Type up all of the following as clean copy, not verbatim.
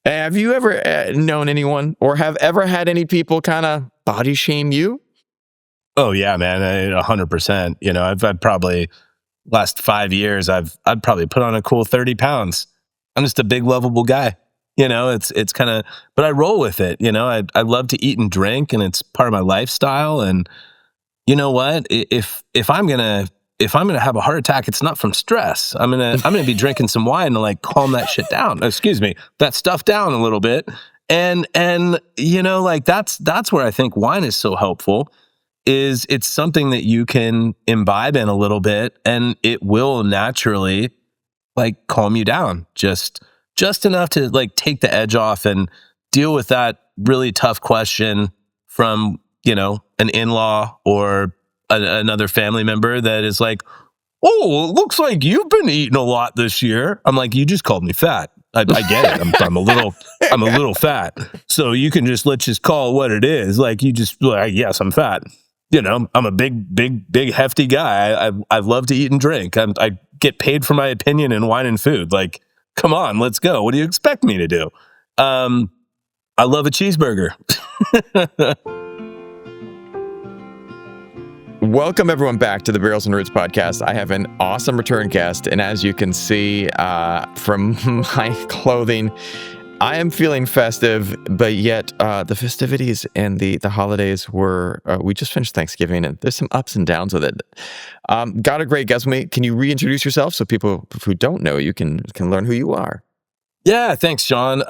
Have you ever known anyone or have ever had any people kind of body shame you? Oh yeah, man, 100%. I've probably last 5 years, I'd probably put on a cool 30 pounds. I'm just a big, lovable guy. It's kind of, but I roll with it. I love to eat and drink, and it's part of my lifestyle. And you know what? If I'm gonna have a heart attack, it's not from stress. I'm gonna be drinking some wine to like calm that shit down. Excuse me, that stuff down a little bit. And like that's where I think wine is so helpful. Is it's something that you can imbibe in a little bit, and it will naturally like calm you down just enough to like take the edge off and deal with that really tough question from an in-law or another family member that is like, oh, it looks like you've been eating a lot this year. I'm like, you just called me fat. I get it. I'm a little fat. So let's just call it what it is. Like yes, I'm fat. I'm a big hefty guy. I love to eat and drink. I get paid for my opinion in wine and food. Like, come on, let's go. What do you expect me to do? I love a cheeseburger. Welcome, everyone, back to the Barrels and Roots podcast. I have an awesome return guest, and as you can see from my clothing, I am feeling festive, but yet the festivities and the holidays were, we just finished Thanksgiving, and there's some ups and downs with it. Got a great guest with me. Can you reintroduce yourself so people who don't know you can learn who you are? Yeah, thanks, John.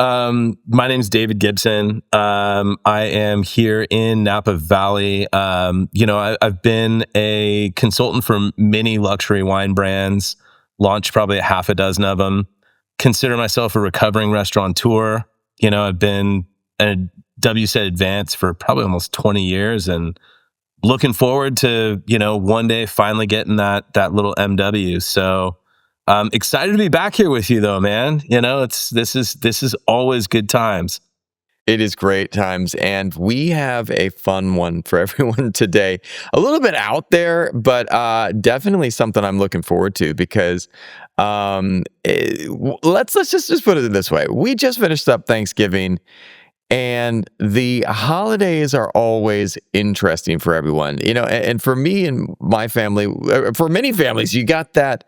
My name's David Gibson. I am here in Napa Valley. I've been a consultant for many luxury wine brands, launched probably a half a dozen of them. Consider myself a recovering restaurateur. I've been a WSET Advance for probably almost 20 years, and looking forward to, one day finally getting that little MW. So excited to be back here with you though, man. This is always good times. It is great times, and we have a fun one for everyone today. A little bit out there, but definitely something I'm looking forward to because let's just put it this way. We just finished up Thanksgiving, and the holidays are always interesting for everyone, and for me and my family, for many families, you got that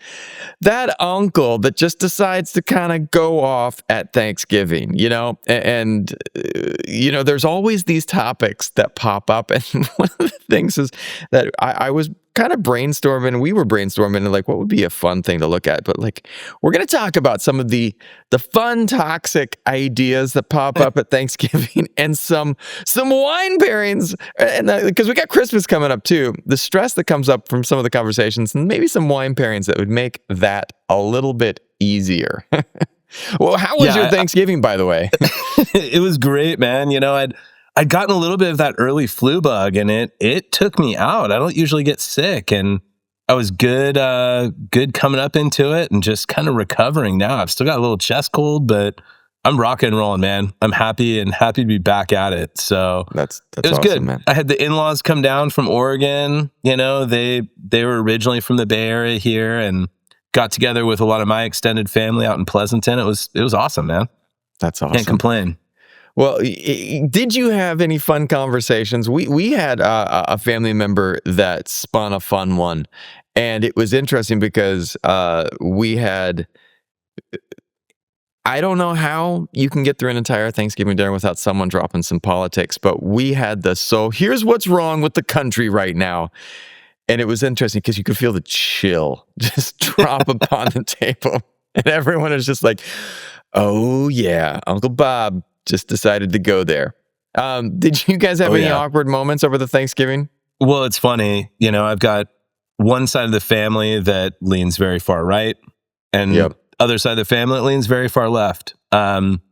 uncle that just decides to kind of go off at Thanksgiving, and there's always these topics that pop up. And one of the things is that I was kind of brainstorming, we were brainstorming like what would be a fun thing to look at, but like we're going to talk about some of the fun toxic ideas that pop up at Thanksgiving and some wine pairings, and because we got Christmas coming up too, the stress that comes up from some of the conversations, and maybe some wine pairings that would make that a little bit easier. Well, how was your Thanksgiving, by the way? It was great, man. I'd gotten a little bit of that early flu bug, and it took me out. I don't usually get sick, and I was good coming up into it and just kind of recovering now. I've still got a little chest cold, but I'm rocking and rolling, man. I'm happy to be back at it. So that's it was awesome, good, man. I had the in-laws come down from Oregon. They were originally from the Bay Area here, and got together with a lot of my extended family out in Pleasanton. It was awesome, man. That's awesome. Can't complain. Well, did you have any fun conversations? We had a family member that spun a fun one, and it was interesting because we had, I don't know how you can get through an entire Thanksgiving dinner without someone dropping some politics, but we had so here's what's wrong with the country right now. And it was interesting because you could feel the chill just drop upon the table. And everyone is just like, oh yeah, Uncle Bob just decided to go there. Did you guys have any awkward moments over the Thanksgiving? Well, it's funny. I've got one side of the family that leans very far right, and other side of the family that leans very far left. I'm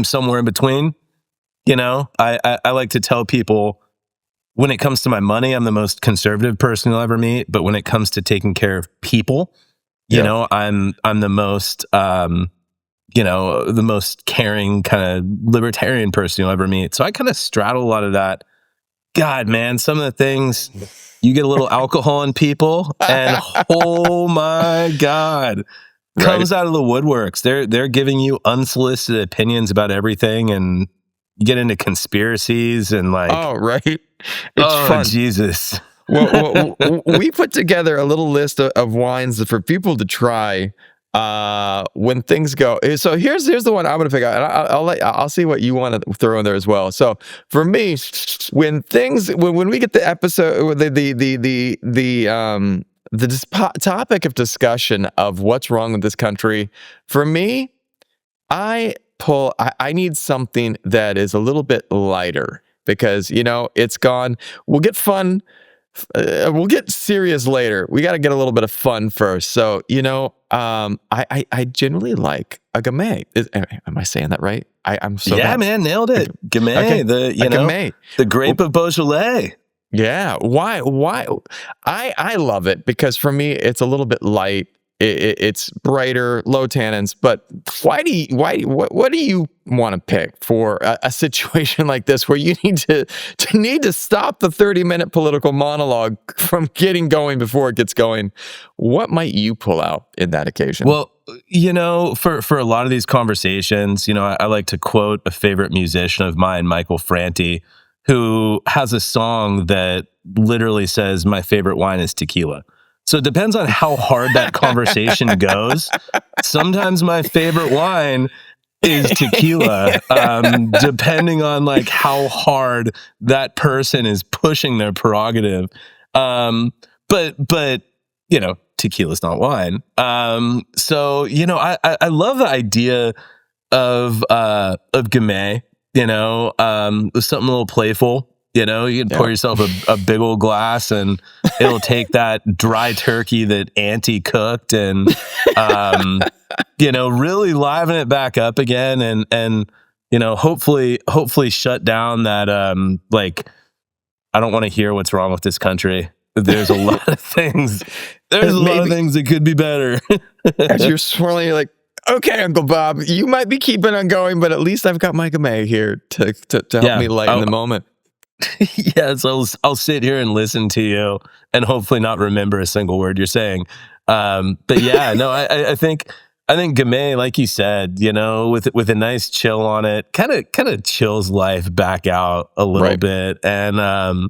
somewhere in between. I like to tell people, when it comes to my money, I'm the most conservative person you'll ever meet. But when it comes to taking care of people, I'm the most the most caring kind of libertarian person you'll ever meet. So I kind of straddle a lot of that. God, man, some of the things, you get a little alcohol in people, and oh my God, Right. comes out of the woodworks. They're giving you unsolicited opinions about everything, and you get into conspiracies and like, Oh, right. It's oh fun. Jesus. We put together a little list of wines for people to try when things go. So here's the one I'm going to pick out, and I'll see what you want to throw in there as well. So for me, when we get the episode, topic of discussion of what's wrong with this country, for me, I need something that is a little bit lighter because it's gone. We'll get fun. We'll get serious later. We got to get a little bit of fun first. So, I generally like a Gamay. Am I saying that right? I'm so Yeah, bad. man, nailed it. Gamay, Okay. Gamay. the grape of Beaujolais. Yeah. Why? I love it because for me, it's a little bit light. It's brighter, low tannins. But what do you want to pick for a situation like this where you need to stop the 30-minute political monologue from getting going before it gets going? What might you pull out in that occasion? Well, for a lot of these conversations, I like to quote a favorite musician of mine, Michael Franti, who has a song that literally says, "My favorite wine is tequila." So it depends on how hard that conversation goes. Sometimes my favorite wine is tequila, depending on like how hard that person is pushing their prerogative. But tequila's not wine. So I love the idea of Gamay. With something a little playful. You can pour yourself a big old glass, and it'll take that dry turkey that Auntie cooked, and really liven it back up again, and hopefully shut down that I don't want to hear what's wrong with this country. There's a lot of things. There's a lot of things that could be better. As you're swirling, you're like, okay, Uncle Bob, you might be keeping on going, but at least I've got my Gamay here to help me lighten the moment. Yes, I'll sit here and listen to you and hopefully not remember a single word you're saying. But yeah, no, I think Gamay, like you said, with a nice chill on it, kind of chills life back out a little bit, and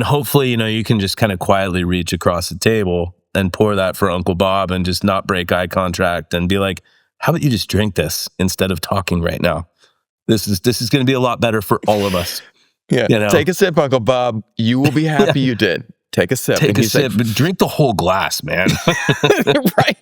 hopefully you can just kind of quietly reach across the table and pour that for Uncle Bob and just not break eye contact and be like, "How about you just drink this instead of talking right now? This is going to be a lot better for all of us." Yeah, take a sip, Uncle Bob. You will be happy you did. Take a sip. Take a sip, but drink the whole glass, man. Right.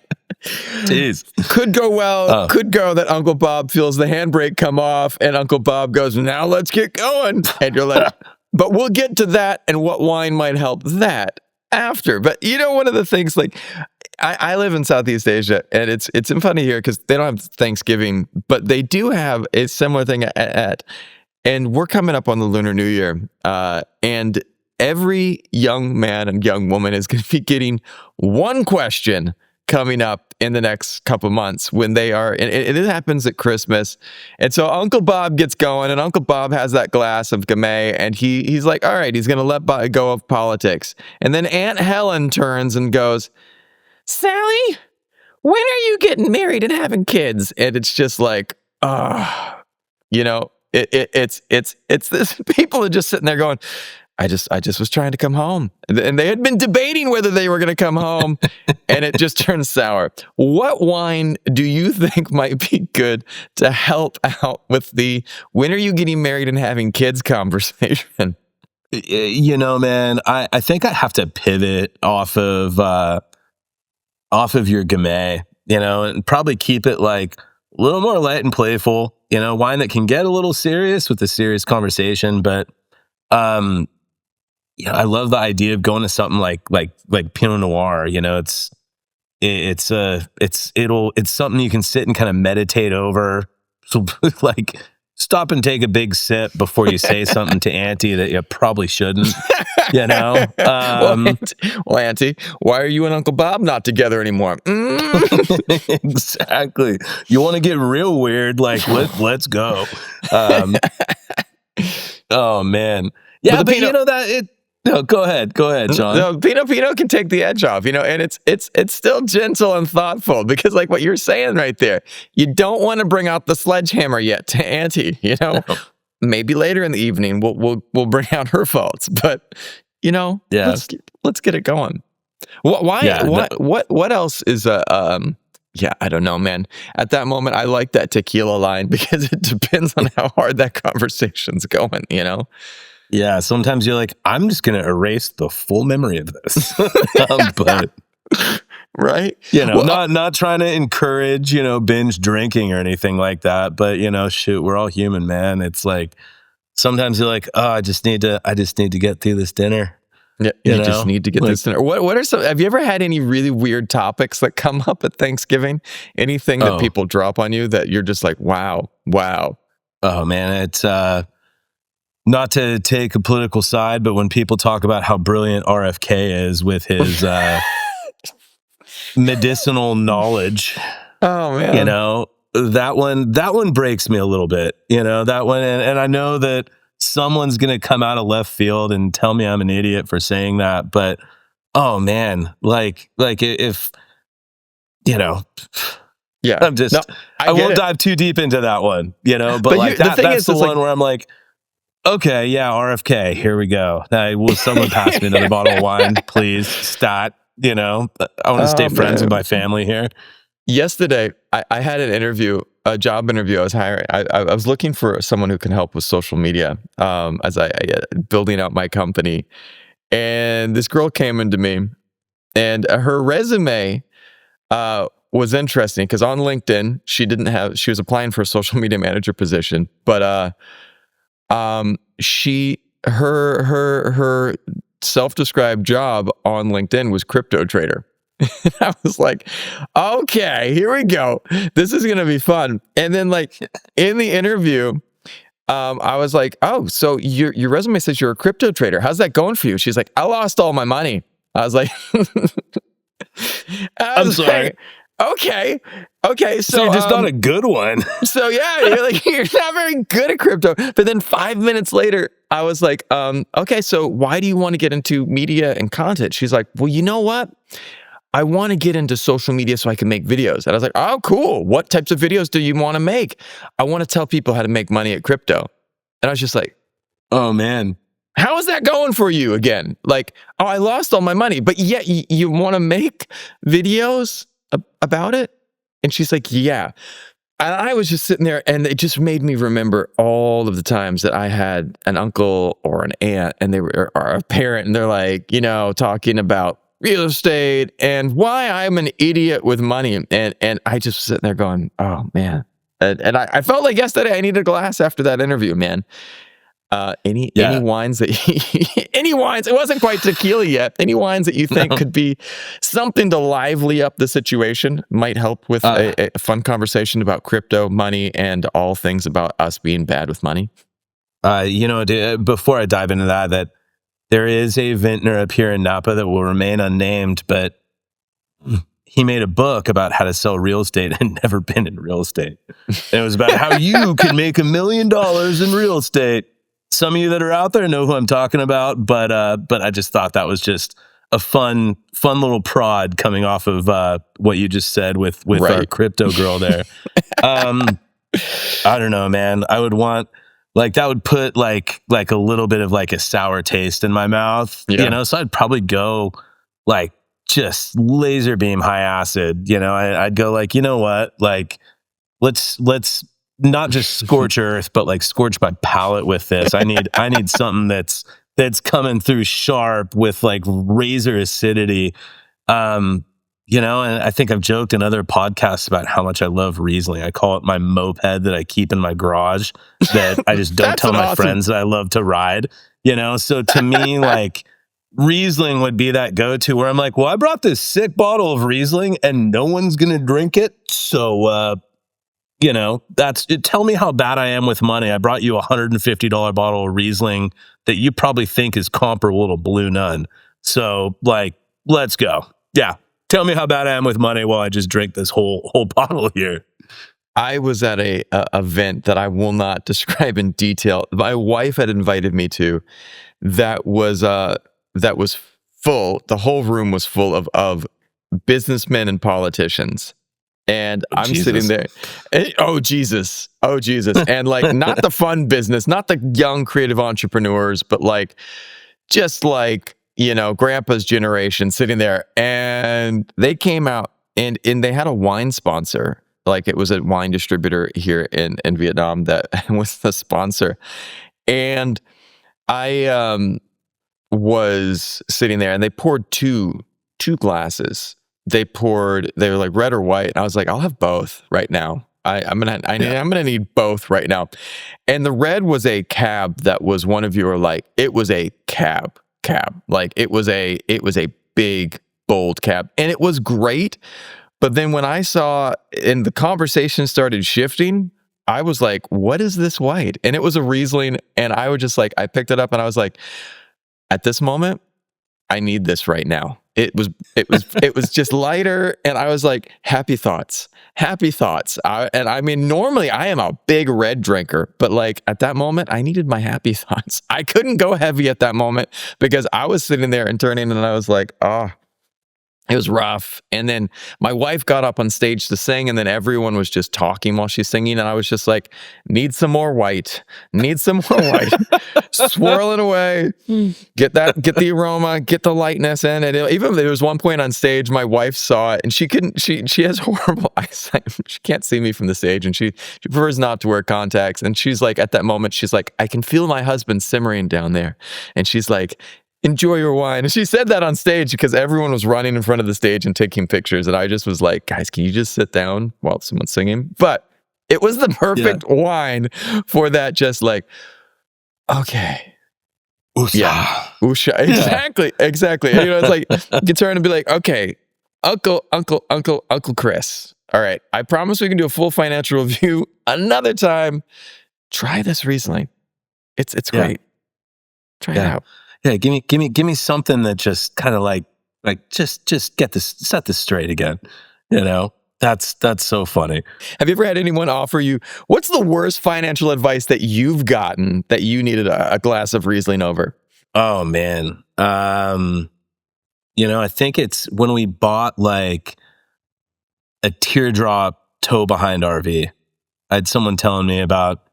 Jeez. Could go well. Could go that Uncle Bob feels the handbrake come off, and Uncle Bob goes, "Now let's get going." And you're like, but we'll get to that and what wine might help that after. But one of the things, like, I live in Southeast Asia, and it's funny here because they don't have Thanksgiving, but they do have a similar thing and we're coming up on the Lunar New Year, and every young man and young woman is going to be getting one question coming up in the next couple of months when they are, and it happens at Christmas. And so Uncle Bob gets going, and Uncle Bob has that glass of Gamay, and he's like, all right, he's going to let go of politics. And then Aunt Helen turns and goes, "Sally, when are you getting married and having kids?" And it's just like, it's this, people are just sitting there going, I just was trying to come home. And they had been debating whether they were going to come home, and it just turned sour. What wine do you think might be good to help out with the "when are you getting married and having kids" conversation? Man, I think I have to pivot off of your Gamay, and probably keep it like a little more light and playful, wine that can get a little serious with a serious conversation. But, I love the idea of going to something like Pinot Noir. It's something you can sit and kind of meditate over. So like, stop and take a big sip before you say something to Auntie that you probably shouldn't. Well, Auntie, why are you and Uncle Bob not together anymore? Exactly. You want to get real weird? Like, let's go. Oh man, yeah, but No, go ahead, Sean. No, Pinot can take the edge off, and it's still gentle and thoughtful because, like what you're saying right there, you don't want to bring out the sledgehammer yet to Auntie. Maybe later in the evening we'll bring out her faults, but Yeah. let's get it going. Why? Yeah, What else is Yeah, I don't know, man. At that moment, I like that tequila line because it depends on how hard that conversation's going. Yeah, sometimes you're like, I'm just going to erase the full memory of this. But right? not trying to encourage, binge drinking or anything like that. But, shoot, we're all human, man. It's like, sometimes you're like, oh, I just need to get through this dinner. Yeah, you just need to get this dinner. What are some, have you ever had any really weird topics that come up at Thanksgiving? Anything that people drop on you that you're just like, wow. Oh man, it's, not to take a political side, but when people talk about how brilliant RFK is with his medicinal knowledge, oh man, that one breaks me a little bit. That one, and I know that someone's gonna come out of left field and tell me I'm an idiot for saying that, but oh man, like if yeah, I'm just, I won't dive too deep into that one, but like that's the one where I'm like, okay, yeah, RFK, here we go. Will someone pass me another bottle of wine, please? Stat, I want to stay friends with my family here. Yesterday, I had an interview, a job interview. I was hiring. I was looking for someone who can help with social media as I building out my company. And this girl came into me, and her resume was interesting because on LinkedIn, she was applying for a social media manager position, but her self-described job on LinkedIn was crypto trader. I was like, okay, here we go. This is going to be fun. And then like in the interview, I was like, oh, so your resume says you're a crypto trader. How's that going for you? She's like, I lost all my money. I was like, I'm sorry. Okay. So you're just not a good one. So yeah, you're not very good at crypto. But then 5 minutes later, I was like, okay, so why do you want to get into media and content? She's like, well, you know what? I want to get into social media so I can make videos. And I was like, oh, cool. What types of videos do you want to make? I want to tell people how to make money at crypto. And I was just like, oh man, how is that going for you again? Like, oh, I lost all my money, but yet you want to make videos about it? And she's like, yeah. And I was just sitting there, and it just made me remember all of the times that I had an uncle or an aunt, and they were or a parent, and they're like, talking about real estate and why I'm an idiot with money. And I just sitting there going, oh man. And I felt like yesterday I needed a glass after that interview, man. Any wines any wines, it wasn't quite tequila yet. Any wines that you think could be something to lively up the situation, might help with a fun conversation about crypto, money, and all things about us being bad with money? Before I dive into that there is a vintner up here in Napa that will remain unnamed, but he made a book about how to sell real estate and never been in real estate. And it was about how you can make $1 million in real estate. Some of you that are out there know who I'm talking about, but I just thought that was just a fun little prod coming off of what you just said with right. Our crypto girl there. I don't know, man. I would want that would put like a little bit of like a sour taste in my mouth, So I'd probably go like just laser beam high acid. I'd go like, you know what, like let's not just scorch earth, but like scorch my palate with this. I need something that's coming through sharp with like razor acidity. And I think I've joked in other podcasts about how much I love Riesling. I call it my moped that I keep in my garage that I just don't tell my friends that I love to ride, So to me, like Riesling would be that go-to where I'm like, well, I brought this sick bottle of Riesling and no one's going to drink it. So, that's it. Tell me how bad I am with money. I brought you a $150 bottle of Riesling that you probably think is comparable to Blue Nun. So like, let's go. Yeah. Tell me how bad I am with money while I just drink this whole bottle here. I was at a event that I will not describe in detail. My wife had invited me to that was full. The whole room was full of businessmen and politicians. And Oh, I'm sitting Jesus. there. Oh Jesus. Oh Jesus. And like not the fun business, not the young creative entrepreneurs, but like just like, grandpa's generation sitting there. And they came out and they had a wine sponsor. Like it was a wine distributor here in Vietnam that was the sponsor. And I was sitting there and they poured two glasses. They were like red or white. And I was like, I'll have both right now. I'm gonna need both right now. And the red was a cab that was one of your like, it was a cab. Like it was a big, bold cab. And it was great. But then when I saw and the conversation started shifting, I was like, what is this white? And it was a Riesling. And I was just like, I picked it up and I was like, at this moment, I need this right now. It was just lighter. And I was like, happy thoughts. And I mean, normally I am a big red drinker, but like at that moment, I needed my happy thoughts. I couldn't go heavy at that moment because I was sitting there and turning and I was like, oh, it was rough. And then my wife got up on stage to sing and then everyone was just talking while she's singing. And I was just like, need some more white, swirling away, get the aroma, get the lightness in. And even there was one point on stage, my wife saw it and she has horrible eyesight. She can't see me from the stage and she prefers not to wear contacts. And she's like, at that moment, she's like, I can feel my husband simmering down there. And she's like, enjoy your wine. And she said that on stage because everyone was running in front of the stage and taking pictures. And I just was like, guys, can you just sit down while someone's singing? But it was the perfect wine for that. Just like, okay. Usha. Yeah. Usha. Exactly. And, it's like, you can turn and be like, okay, Uncle Chris. All right. I promise we can do a full financial review another time. Try this Riesling. It's great. Try it out. Yeah, give me something that just kind of like just set this straight again. That's so funny. Have you ever had anyone offer you, what's the worst financial advice that you've gotten that you needed a glass of Riesling over? Oh man. I think it's when we bought like a teardrop tow behind RV. I had someone telling me about,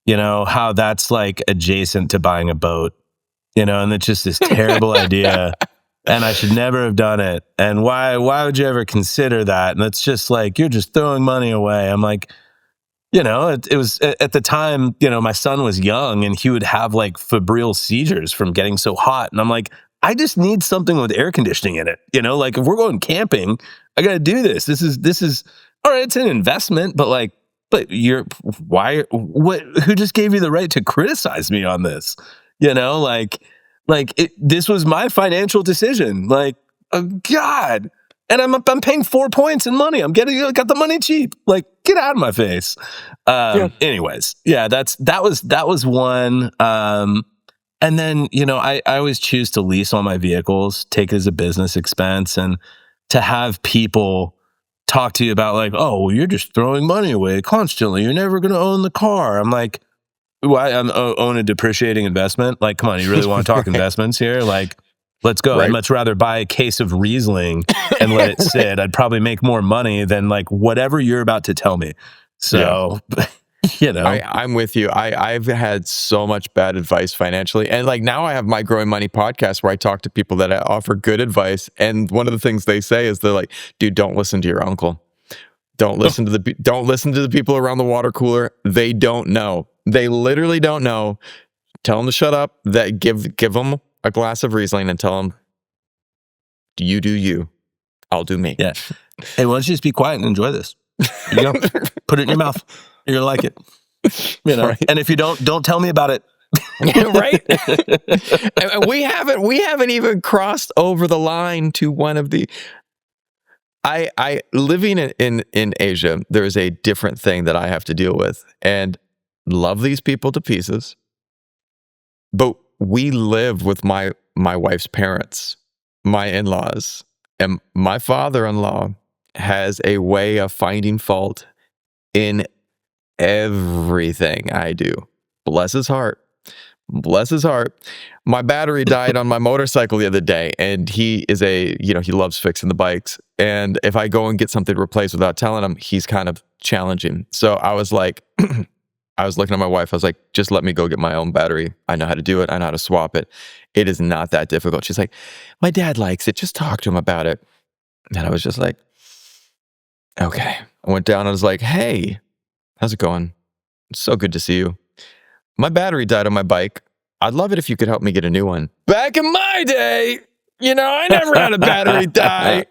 how that's like adjacent to buying a boat. And it's just this terrible idea, and I should never have done it. And why would you ever consider that? And it's just like, you're just throwing money away. I'm like, it was at the time, my son was young and he would have like febrile seizures from getting so hot. And I'm like, I just need something with air conditioning in it. Like if we're going camping, I got to do this. This is all right. It's an investment, but who just gave you the right to criticize me on this? This was my financial decision. Like, oh God. And I'm paying 4 points in money. I got the money cheap. Like, get out of my face. Anyways, that was one. And then, I always choose to lease all my vehicles, take it as a business expense, and to have people talk to you about like, oh, well, you're just throwing money away constantly. You're never going to own the car. I'm like, why own a depreciating investment? Like, come on, you really want to talk investments here? Like, let's go. Right. I'd much rather buy a case of Riesling and let it sit. I'd probably make more money than like whatever you're about to tell me. So, I'm with you. I've had so much bad advice financially. And like now I have my Growing Money podcast where I talk to people that offer good advice. And one of the things they say is they're like, dude, don't listen to your uncle. Don't listen to the people around the water cooler. They don't know. They literally don't know. Tell them to shut up. That give them a glass of Riesling and tell them, you do you. I'll do me. Yeah. Hey, why don't you just be quiet and enjoy this? Here you go. Put it in your mouth. You're gonna like it. Right. And if you don't tell me about it. Right. And we haven't even crossed over the line to one of the. I living in Asia, there is a different thing that I have to deal with, and love these people to pieces. But we live with my wife's parents, my in-laws, and my father-in-law has a way of finding fault in everything I do. Bless his heart. Bless his heart. My battery died on my motorcycle the other day, and he loves fixing the bikes. And if I go and get something replaced without telling him, he's kind of challenging. So I was like, I was looking at my wife. I was like, just let me go get my own battery. I know how to do it. I know how to swap it. It is not that difficult. She's like, my dad likes it. Just talk to him about it. And I was just like, okay. I went down and I was like, hey, how's it going? It's so good to see you. My battery died on my bike. I'd love it if you could help me get a new one. Back in my day, I never had a battery die.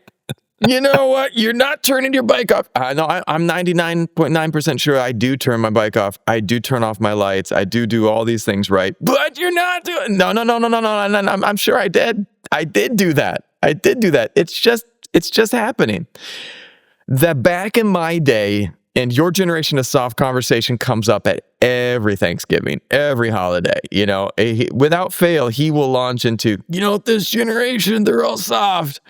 You know what? You're not turning your bike off. No, I'm 99.9% sure I do turn my bike off. I do turn off my lights. I do all these things right. But you're not doing. No. I'm sure I did. I did do that. It's just happening. That back in my day, and your generation of soft conversation comes up at every Thanksgiving, every holiday. Without fail, he will launch into, this generation, they're all soft.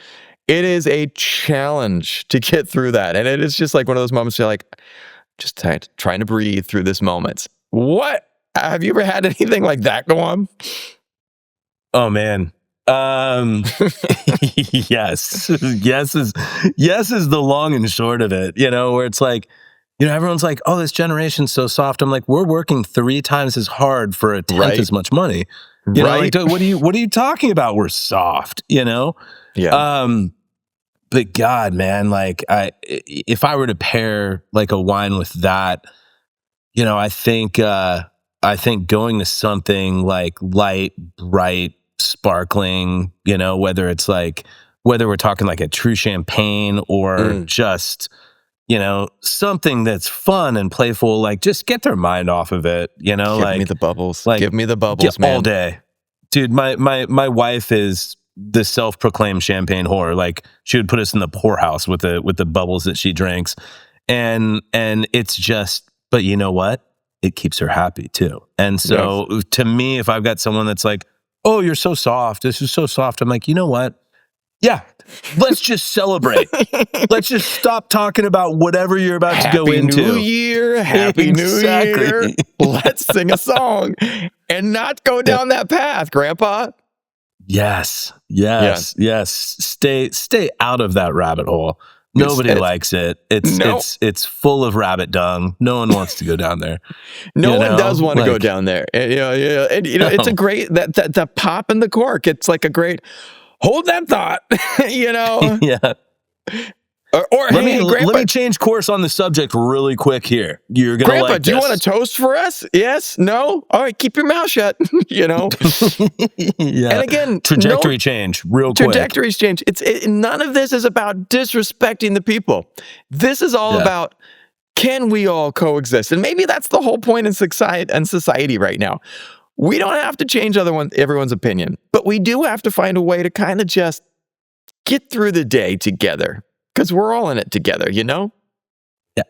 It is a challenge to get through that. And it is just like one of those moments you're like, just trying to breathe through this moment. What? Have you ever had anything like that go on? Oh, man. Yes. Yes is the long and short of it, where it's like, everyone's like, oh, this generation's so soft. I'm like, we're working 3 times as hard for a tenth as much money. Right. Like, what are you talking about? We're soft, Yeah. But God, man, like if I were to pair like a wine with that, I think going to something like light, bright, sparkling, whether we're talking like a true champagne or just, something that's fun and playful, like just get their mind off of it, Give me the bubbles. Give me the bubbles, man. All day. Dude, my wife is the self-proclaimed champagne whore. Like she would put us in the poorhouse with the bubbles that she drinks. And it's just, but you know what? It keeps her happy too. And so to me, if I've got someone that's like, oh, you're so soft, this is so soft, I'm like, you know what? Yeah, let's just celebrate. Let's just stop talking about whatever you're about to go into. Happy New Year. Happy New Year. Let's sing a song and not go down that path, Grandpa. Yes. Stay out of that rabbit hole. Nobody likes it. It's full of rabbit dung. No one wants to go down there. No one does want to go down there. And, it's a great that pop in the cork. It's like a great hold that thought. Yeah. Or let hey, Grandpa, me change course on the subject really quick here. You're gonna Grandpa, like do you this. want a toast for us? Yes? No? All right, keep your mouth shut. Yeah. And again, trajectory change real quick. Trajectories change. None of this is about disrespecting the people. This is all about, can we all coexist? And maybe that's the whole point in society right now. We don't have to change everyone's opinion, but we do have to find a way to kind of just get through the day together. Because we're all in it together, Yeah.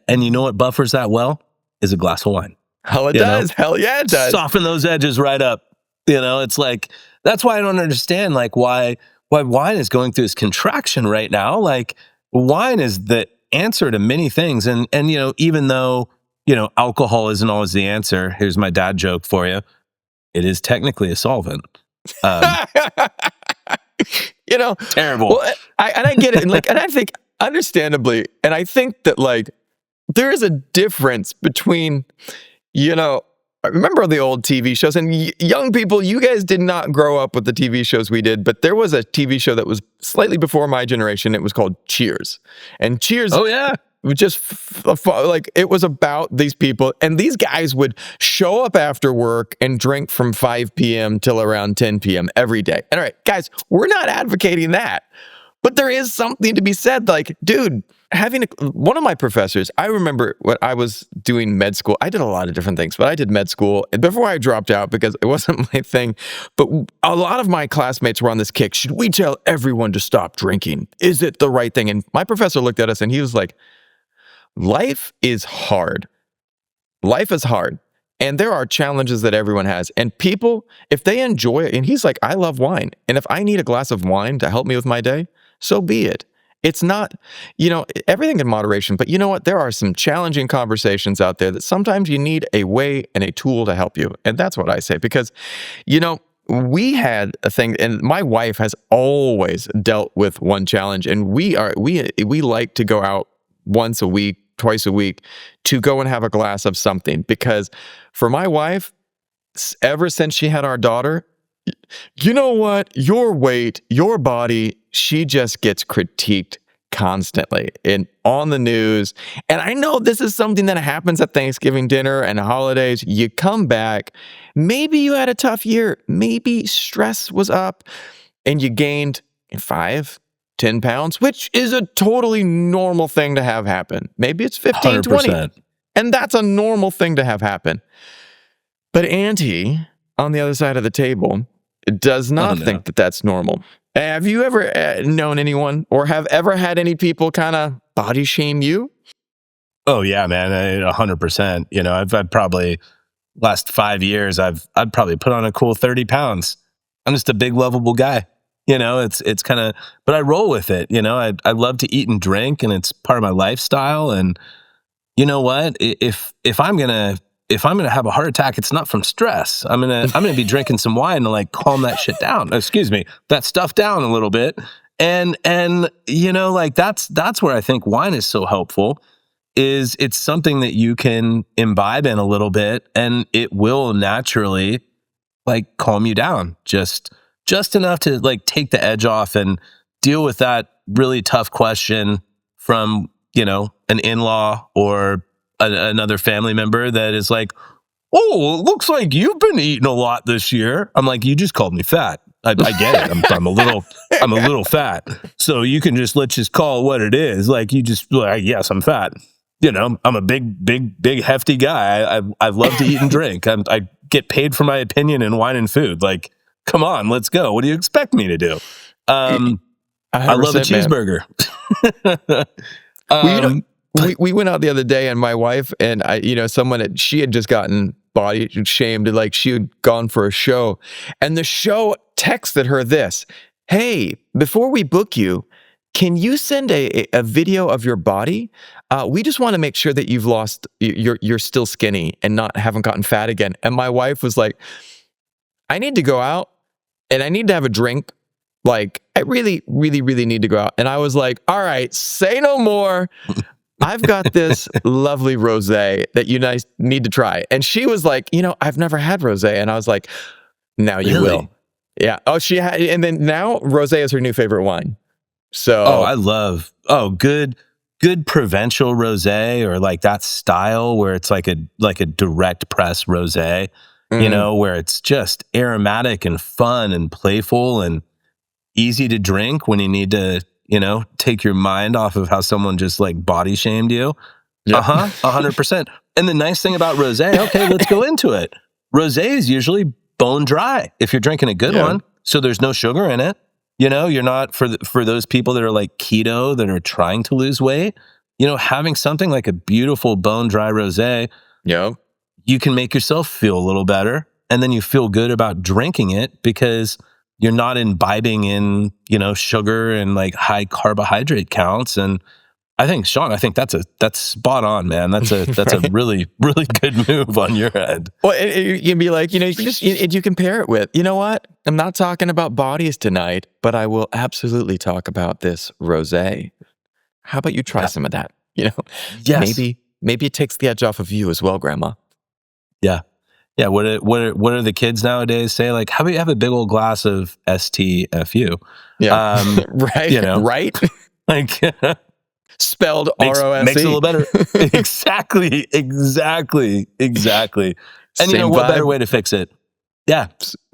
And you know what buffers that well? Is a glass of wine. Hell, it does. Hell yeah, it does. Soften those edges right up. It's like, that's why I don't understand, like, why wine is going through this contraction right now. Like, wine is the answer to many things. And even though, alcohol isn't always the answer, here's my dad joke for you. It is technically a solvent. Terrible. Well, I get it. And I think, understandably, and I think that there is a difference between, I remember the old TV shows, and young people, you guys did not grow up with the TV shows we did, but there was a TV show that was slightly before my generation. It was called Cheers. And Cheers. Oh, yeah. Just it was about these people, and these guys would show up after work and drink from 5 p.m. till around 10 p.m. every day. And all right, guys, we're not advocating that, but there is something to be said. Like, dude, one of my professors, I remember when I was doing med school, I did a lot of different things, but I did med school before I dropped out because it wasn't my thing. But a lot of my classmates were on this kick. Should we tell everyone to stop drinking? Is it the right thing? And my professor looked at us and he was like, life is hard. Life is hard. And there are challenges that everyone has. And people, if they enjoy it, and he's like, I love wine. And if I need a glass of wine to help me with my day, so be it. it's not, everything in moderation, but you know what? There are some challenging conversations out there that sometimes you need a way and a tool to help you. And that's what I say, because, we had a thing, and my wife has always dealt with one challenge, and we like to go out once a week, twice a week, to go and have a glass of something, because for my wife, ever since she had our daughter, you know what? Your weight, your body, she just gets critiqued constantly and on the news. And I know this is something that happens at Thanksgiving dinner and holidays. You come back, maybe you had a tough year, maybe stress was up, and you gained 5, 10 pounds, which is a totally normal thing to have happen. Maybe it's 15, 20, 100%. and that's a normal thing to have happen. But Auntie, on the other side of the table, does not think that that's normal. Have you ever known anyone, or have ever had any people kind of body shame you? Oh yeah, man, 100%. I've probably last 5 years, I've probably put on a cool 30 pounds. I'm just a big, lovable guy. It's kind of, but I roll with it. I love to eat and drink, and it's part of my lifestyle. And you know what? If I'm gonna have a heart attack, it's not from stress. I'm gonna be drinking some wine to like calm that shit down. Excuse me, that stuff down a little bit. And like that's where I think wine is so helpful. Is it's something that you can imbibe in a little bit, and it will naturally like calm you down just enough to like take the edge off and deal with that really tough question from an in-law or another family member that is like, oh, it looks like you've been eating a lot this year. I'm like, you just called me fat. I get it. I'm a little fat. So let's just call it what it is. Like yes, I'm fat. I'm a big hefty guy. I love to eat and drink. I get paid for my opinion in wine and food. Like, come on, let's go. What do you expect me to do? I love a cheeseburger. We went out the other day, and my wife and I, she had just gotten body shamed, like she had gone for a show, and the show texted her this: "Hey, before we book you, can you send a video of your body? We just want to make sure that you've lost, you're still skinny and haven't gotten fat again." And my wife was like, "I need to go out and I need to have a drink. Like, I really, really, really need to go out." And I was like, "All right, say no more. I've got this lovely rosé that you guys need to try." And she was like, "I've never had rosé." And I was like, "Now you will." Yeah. Oh, she had, and then now rosé is her new favorite wine. So, I love, good provincial rosé, or like that style where it's like a direct press rosé, where it's just aromatic and fun and playful and easy to drink when you need to, take your mind off of how someone just like body shamed you. Yep. 100%. And the nice thing about rosé, okay, let's go into it. Rosé is usually bone dry if you're drinking a good one. So there's no sugar in it. You're not, for those people that are like keto, that are trying to lose weight, having something like a beautiful bone dry rosé, you can make yourself feel a little better, and then you feel good about drinking it because you're not imbibing in, sugar and like high carbohydrate counts. And I think, Sean, that's spot on, man. That's a really, really good move on your end. Well, you'd be like, you compare it with, you know what? I'm not talking about bodies tonight, but I will absolutely talk about this rosé. How about you try some of that? Yes. Maybe it takes the edge off of you as well, Grandma. Yeah. Yeah, what are the kids nowadays say? Like, how about you have a big old glass of STFU? Yeah, right, right. Like, spelled ROSE. Makes it a little better. Exactly. And Same what vibe. better way to fix it? Yeah,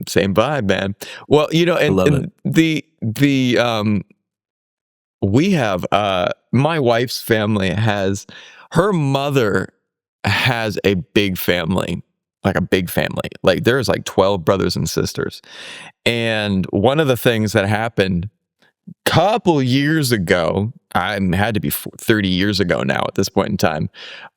same vibe, man. Well, and we have my wife's family her mother has a big family. Like a big family. Like there's like 12 brothers and sisters. And one of the things that happened a couple years ago, I had to be 30 years ago now at this point in time,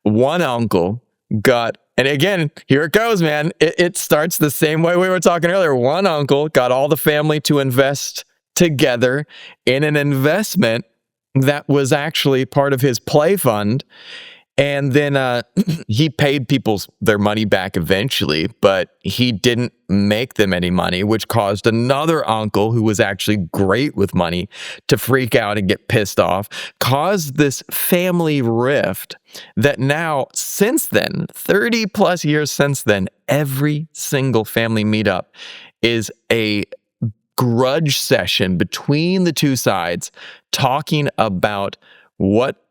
one uncle got, and again, here it goes, man. It starts the same way we were talking earlier. One uncle got all the family to invest together in an investment that was actually part of his play fund. And then he paid people their money back eventually, but he didn't make them any money, which caused another uncle who was actually great with money to freak out and get pissed off, caused this family rift that now, since then, 30 plus years since then, every single family meetup is a grudge session between the two sides talking about what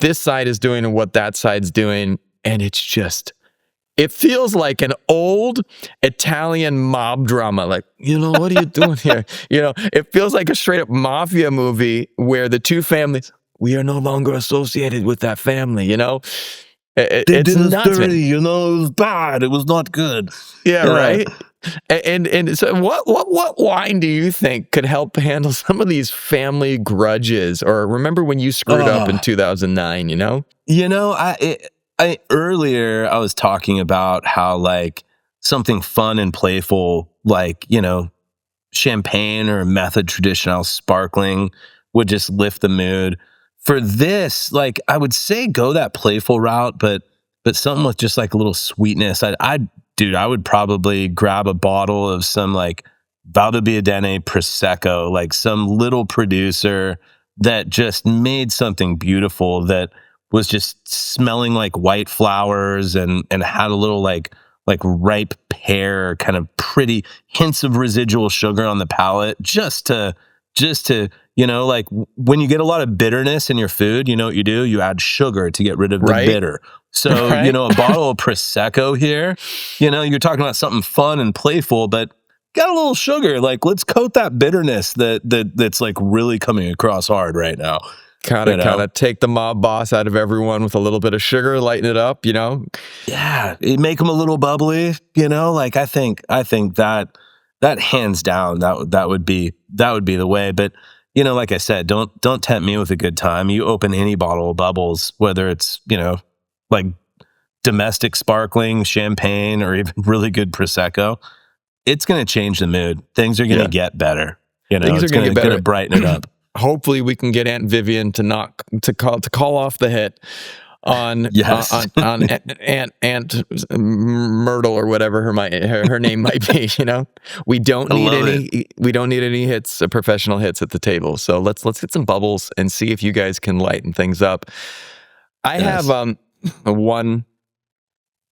this side is doing and what that side's doing. And it feels like an old Italian mob drama. Like, what are you doing here? It feels like a straight up mafia movie where the two families, we are no longer associated with that family, They it's did us nuts, man. dirty, it was bad. It was not good. Yeah, right. And so what wine do you think could help handle some of these family grudges? Or remember when you screwed up in 2009, I earlier I was talking about how like something fun and playful, like, champagne or method traditional sparkling would just lift the mood. For this, like, I would say go that playful route, but something with just like a little sweetness. I would probably grab a bottle of some like Valdobbiadene Prosecco, like some little producer that just made something beautiful that was just smelling like white flowers and had a little like ripe pear, kind of pretty hints of residual sugar on the palate, just to like when you get a lot of bitterness in your food, you know what you do? You add sugar to get rid of the bitter. So, Right. A bottle of Prosecco here, you're talking about something fun and playful, but got a little sugar. Like, let's coat that bitterness that's like really coming across hard right now. Kind of take the mob boss out of everyone with a little bit of sugar, lighten it up, Yeah, make them a little bubbly, like I think that hands down that would be the way. But like I said, don't tempt me with a good time. You open any bottle of bubbles, whether it's like domestic sparkling champagne or even really good Prosecco, it's going to change the mood. Things are going to get better. Things are going to get better. Going to brighten it up. Hopefully, we can get Aunt Vivian to call off the hit on on Aunt Myrtle or whatever her name might be. We don't need any hits, professional hits at the table. So let's get some bubbles and see if you guys can lighten things up. I have one.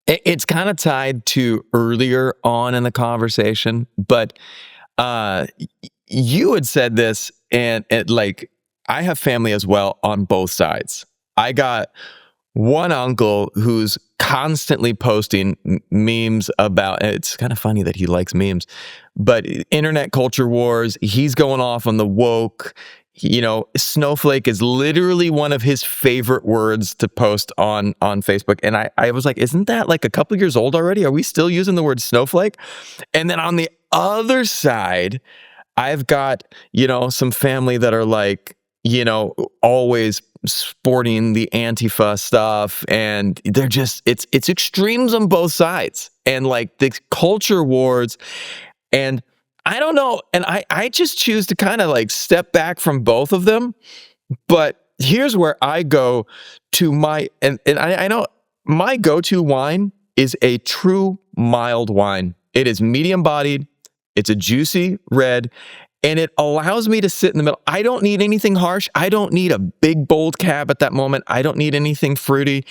It's kind of tied to earlier on in the conversation, but you had said this, and like I have family as well on both sides. I got one uncle who's constantly posting memes about, it's kind of funny that he likes memes, but internet culture wars, he's going off on the woke. Snowflake is literally one of his favorite words to post on Facebook. And I was like, isn't that like a couple years old already? Are we still using the word snowflake? And then on the other side, I've got, some family that are like, always sporting the Antifa stuff, and they're just, it's extremes on both sides, and like the culture wars. And I don't know, and I just choose to kind of like step back from both of them. But here's where I go to and I know my go-to wine is a true mild wine. It is medium bodied, it's a juicy red, and it allows me to sit in the middle. I don't need anything harsh. I don't need a big, bold cab at that moment. I don't need anything fruity.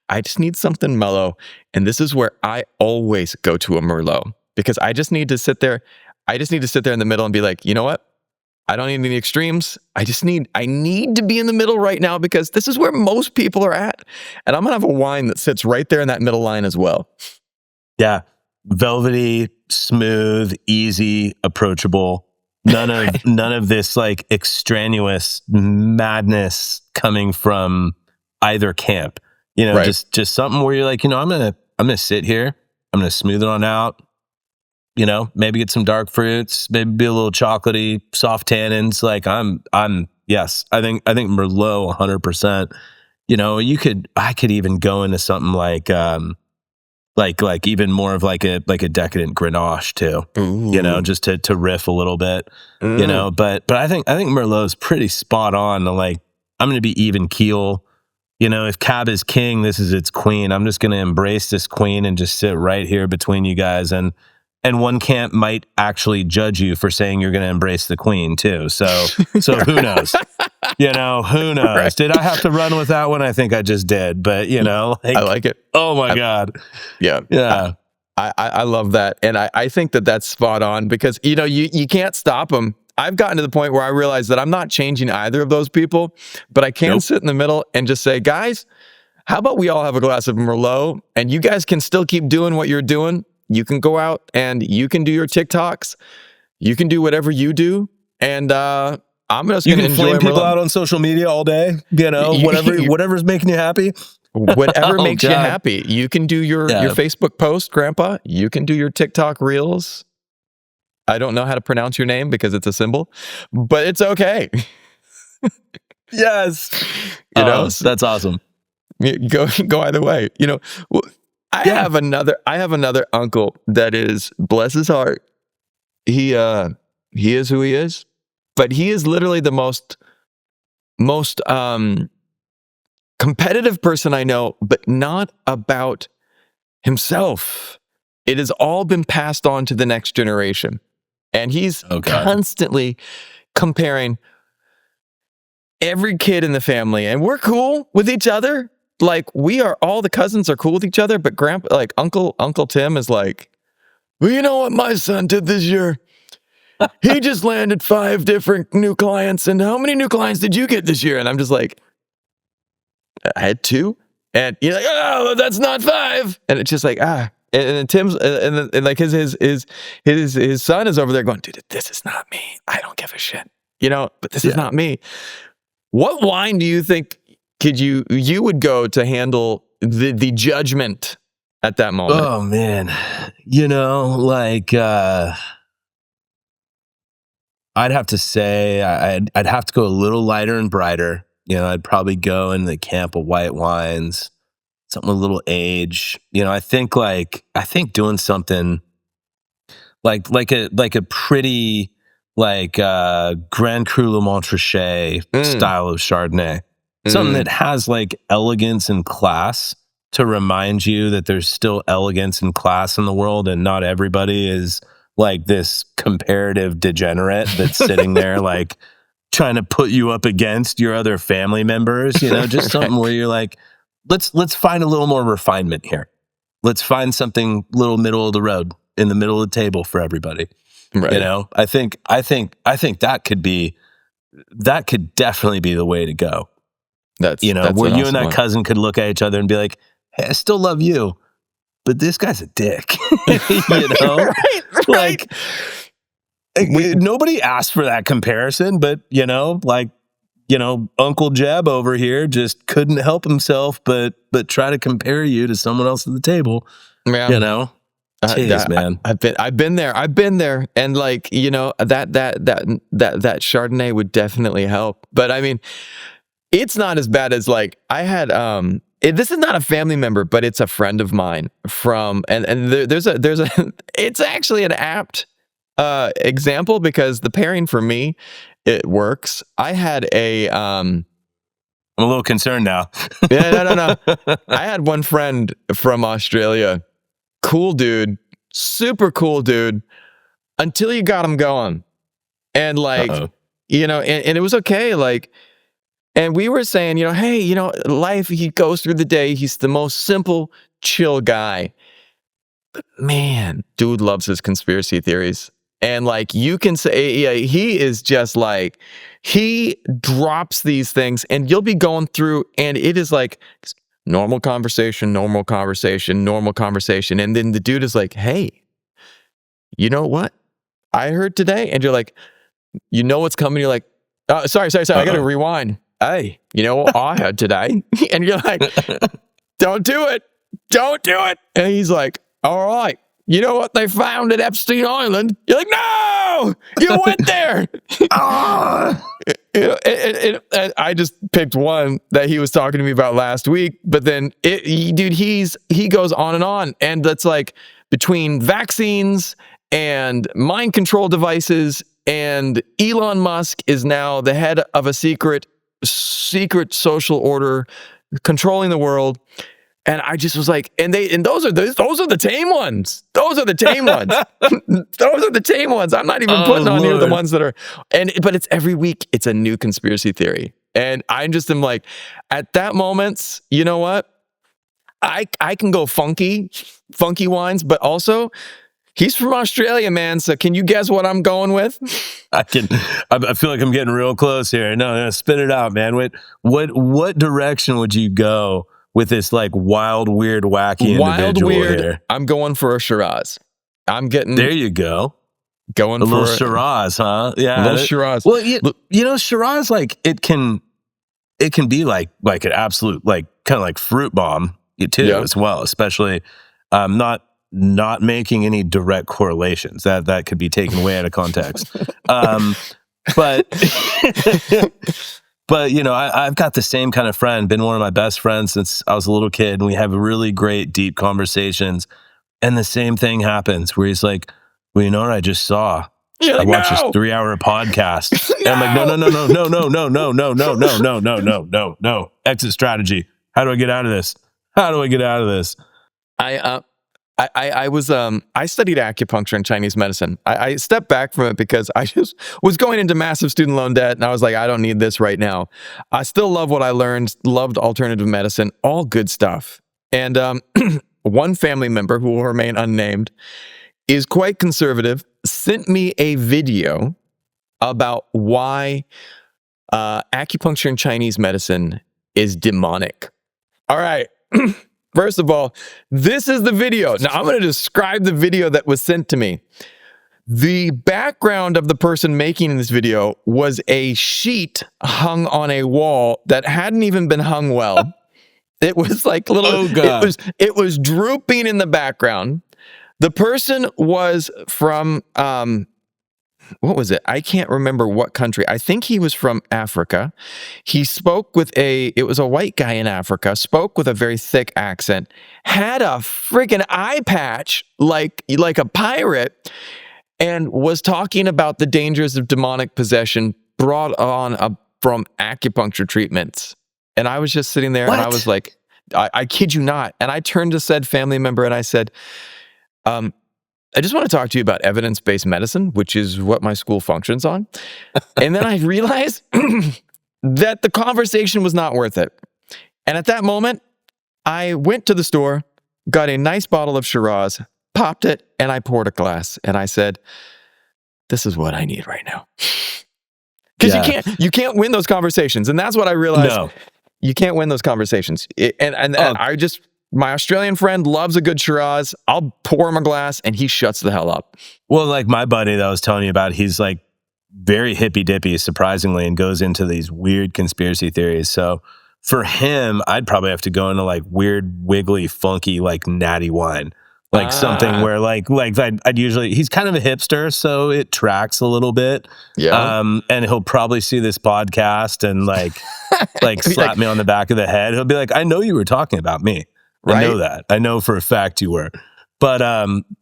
I just need something mellow. And this is where I always go to a Merlot, because I just need to sit there. I just need to sit there in the middle and be like, you know what? I don't need any extremes. I need to be in the middle right now, because this is where most people are at. And I'm going to have a wine that sits right there in that middle line as well. Yeah. Velvety, smooth, easy, approachable. None of this like extraneous madness coming from either camp. Right. Just something where you're like, I'm gonna sit here. I'm gonna smooth it on out. Maybe get some dark fruits, maybe be a little chocolatey, soft tannins. Like yes, I think Merlot 100%. I could even go into something like even more of like a decadent Grenache too. Ooh. Just to riff a little bit. But I think Merlot's pretty spot on to like I'm going to be even keel. You know, if Cab is king, this is its queen. I'm just going to embrace this queen and just sit right here between you guys. And one camp might actually judge you for saying you're going to embrace the queen too. So who knows? You know, who knows? Right. Did I have to run with that one? I think I just did. But, you know, like, I like it. Oh my God. Yeah. Yeah. I love that. And I think that that's spot on because, you know, you can't stop them. I've gotten to the point where I realize that I'm not changing either of those people, but I can sit in the middle and just say, guys, how about we all have a glass of Merlot and you guys can still keep doing what you're doing. You can go out and you can do your TikToks. You can do whatever you do. And I'm just going to enjoy flame people Merlot. out on social media all day, you know, whatever's making you happy. Whatever makes you happy. You can do your Facebook post, Grandpa. You can do your TikTok reels. I don't know how to pronounce your name because it's a symbol, but it's okay. Yes. You know, that's awesome. Go either way. You know, I have another uncle that is, bless his heart. He is who he is, but he is literally the most competitive person I know, but not about himself. It has all been passed on to the next generation. And he's constantly comparing every kid in the family. And we're cool with each other. Like all the cousins are cool with each other, but Uncle Tim is like, well, you know what my son did this year? He just landed 5 different new clients. And how many new clients did you get this year? And I'm just like, I had 2. And you're like, oh, that's not 5. And it's just like, And Tim's and like his son is over there going, dude, this is not me. I don't give a shit, you know. But this is not me. What wine do you think you would go to handle the judgment at that moment? Oh man, you know, like I'd have to say I'd have to go a little lighter and brighter. You know, I'd probably go in the camp of white wines. Something with a little age, you know. I think doing something like a pretty Grand Cru Le Montrachet style of Chardonnay, something that has like elegance and class to remind you that there's still elegance and class in the world, and not everybody is like this comparative degenerate that's sitting there like trying to put you up against your other family members. You know, just something where you're like, Let's find a little more refinement here. Let's find something little middle of the road, in the middle of the table for everybody. Right. You know, I think that could definitely be the way to go. That's where you and that cousin could look at each other and be like, hey, I still love you, but this guy's a dick. You know, right. Nobody asked for that comparison, but Uncle Jeb over here just couldn't help himself, but try to compare you to someone else at the table. Yeah. You know, jeez, man. I've been there, and like, you know, that Chardonnay would definitely help. But I mean, it's not as bad as like I had. This is not a family member, but it's a friend of mine from, and there's a. It's actually an apt example because the pairing for me. It works. I had I'm a little concerned now. No. I had one friend from Australia. Cool dude. Super cool dude. Until you got him going. And like, you know, and it was okay. Like, and we were saying, you know, hey, you know, life, he goes through the day. He's the most simple, chill guy. But man, dude loves his conspiracy theories. And like you can say, he is just like, he drops these things and you'll be going through and it is like normal conversation. And then the dude is like, hey, you know what I heard today? And you're like, you know what's coming? You're like, oh, sorry. I got to rewind. Hey, you know what I heard today? And you're like, don't do it. And he's like, all right. You know what they found at Epstein Island? You're like, no, you went there. And I just picked one that he was talking to me about last week. But then, he goes on. And that's like between vaccines and mind control devices, and Elon Musk is now the head of a secret secret social order, controlling the world. And I just was like, and those are the tame ones. Those are the tame ones. Those are the tame ones. I'm not even putting on here the ones that are, but it's every week, it's a new conspiracy theory. And I just am like, at that moment, you know what? I can go funky wines, but also he's from Australia, man. So can you guess what I'm going with? I feel like I'm getting real close here. No, spit it out, man. What direction would you go with this like wild, weird, wacky individual here? I'm going for a Shiraz. There you go. Going a for little Shiraz, huh? Yeah, a little Shiraz. Well, you know, Shiraz, like it can be like an absolute like kind of like fruit bomb too, as well. Especially, not making any direct correlations that could be taken way out of context. But you know, I've got the same kind of friend, been one of my best friends since I was a little kid, and we have really great, deep conversations. And the same thing happens where he's like, well, you know what I just saw? I watched this 3-hour podcast. And I'm like, no. Exit strategy. How do I get out of this? I studied acupuncture and Chinese medicine. I stepped back from it because I just was going into massive student loan debt, and I was like, I don't need this right now. I still love what I learned, loved alternative medicine, all good stuff. And one family member, who will remain unnamed, is quite conservative, sent me a video about why acupuncture and Chinese medicine is demonic. All right. First of all, this is the video. Now, I'm going to describe the video that was sent to me. The background of the person making this video was a sheet hung on a wall that hadn't even been hung well. It was like little, it was drooping in the background. The person was from, what was it? I can't remember what country. I think he was from Africa. He spoke with it was a white guy in Africa, spoke with a very thick accent, had a friggin' eye patch like a pirate, and was talking about the dangers of demonic possession brought on from acupuncture treatments. And I was just sitting there, and I was like, I kid you not. And I turned to said family member and I said, I just want to talk to you about evidence-based medicine, which is what my school functions on. And then I realized that the conversation was not worth it. And at that moment, I went to the store, got a nice bottle of Shiraz, popped it, and I poured a glass. And I said, this is what I need right now. Because you can't win those conversations. And that's what I realized. No. You can't win those conversations. My Australian friend loves a good Shiraz. I'll pour him a glass and he shuts the hell up. Well, like my buddy that I was telling you about, he's like very hippy dippy, surprisingly, and goes into these weird conspiracy theories. So for him, I'd probably have to go into like weird, wiggly, funky, like natty wine. Like something where like I'd usually, he's kind of a hipster, so it tracks a little bit. Yeah. And he'll probably see this podcast and like slap me on the back of the head. He'll be like, I know you were talking about me. Right? I know that. I know for a fact you were. But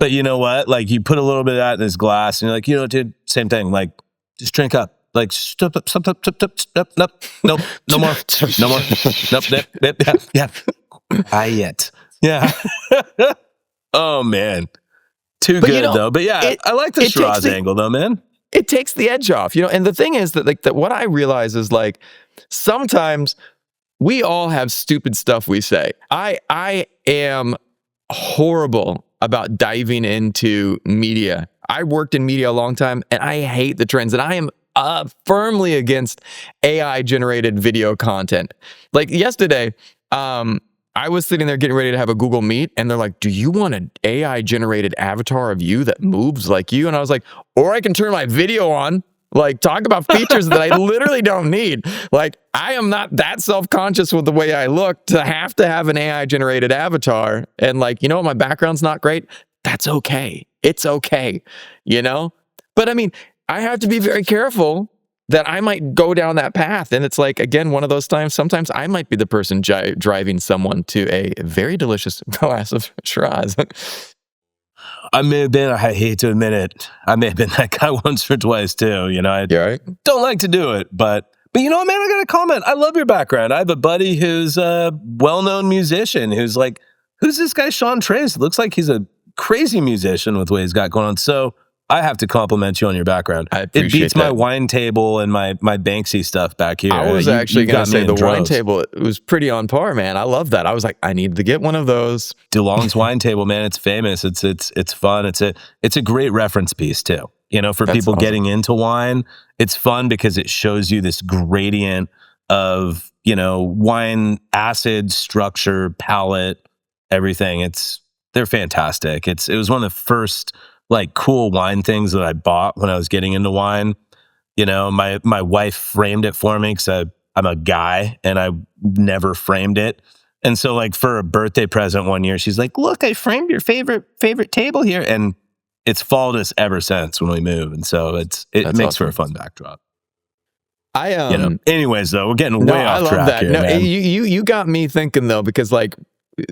you know what? Like you put a little bit of that in his glass and you're like, you know, dude, same thing. Like just drink up. Like stop, nope, no more. Nope, yeah. Quiet. Yeah. Oh man. Too good though. But yeah, I like the Shiraz angle though, man. It takes the edge off, you know. And the thing is that what I realize is like sometimes we all have stupid stuff we say. I am horrible about diving into media. I worked in media a long time and I hate the trends, and I am firmly against AI-generated video content. Like yesterday, I was sitting there getting ready to have a Google Meet, and they're like, do you want an AI-generated avatar of you that moves like you? And I was like, or I can turn my video on, like talk about features that I literally don't need. Like, I am not that self-conscious with the way I look to have an AI-generated avatar. And like, you know what, my background's not great. That's okay. It's okay, you know? But I mean, I have to be very careful that I might go down that path. And it's like, again, one of those times, sometimes I might be the person driving someone to a very delicious glass of Shiraz. I may have been, I hate to admit it, I may have been that guy once or twice too. You know, I don't like to do it, but But you know what, man? I got to comment. I love your background. I have a buddy who's a well-known musician who's like, who's this guy, Sean Trace? Looks like he's a crazy musician with what he's got going on. So I have to compliment you on your background. I It appreciate beats my that. wine table and my Banksy stuff back here. I was You- actually you going got to me say in the wine droves. table, it was pretty on par, man. I love that. I was like, I need to get one of those. DeLong's wine table, man. It's famous. It's fun. It's a great reference piece too. You know, for That's people awesome. getting into wine, it's fun because it shows you this gradient of, you know, wine acid, structure, palate, everything. They're fantastic. It was one of the first like cool wine things that I bought when I was getting into wine. You know, my wife framed it for me because I'm a guy and I never framed it. And so like for a birthday present one year, she's like, look, I framed your favorite table here. And it's followed us ever since when we move. And so it That's makes for a awesome. fun backdrop. I You know? Anyways, though, we're getting No, way I off love track that. here, No, man. you got me thinking though, because like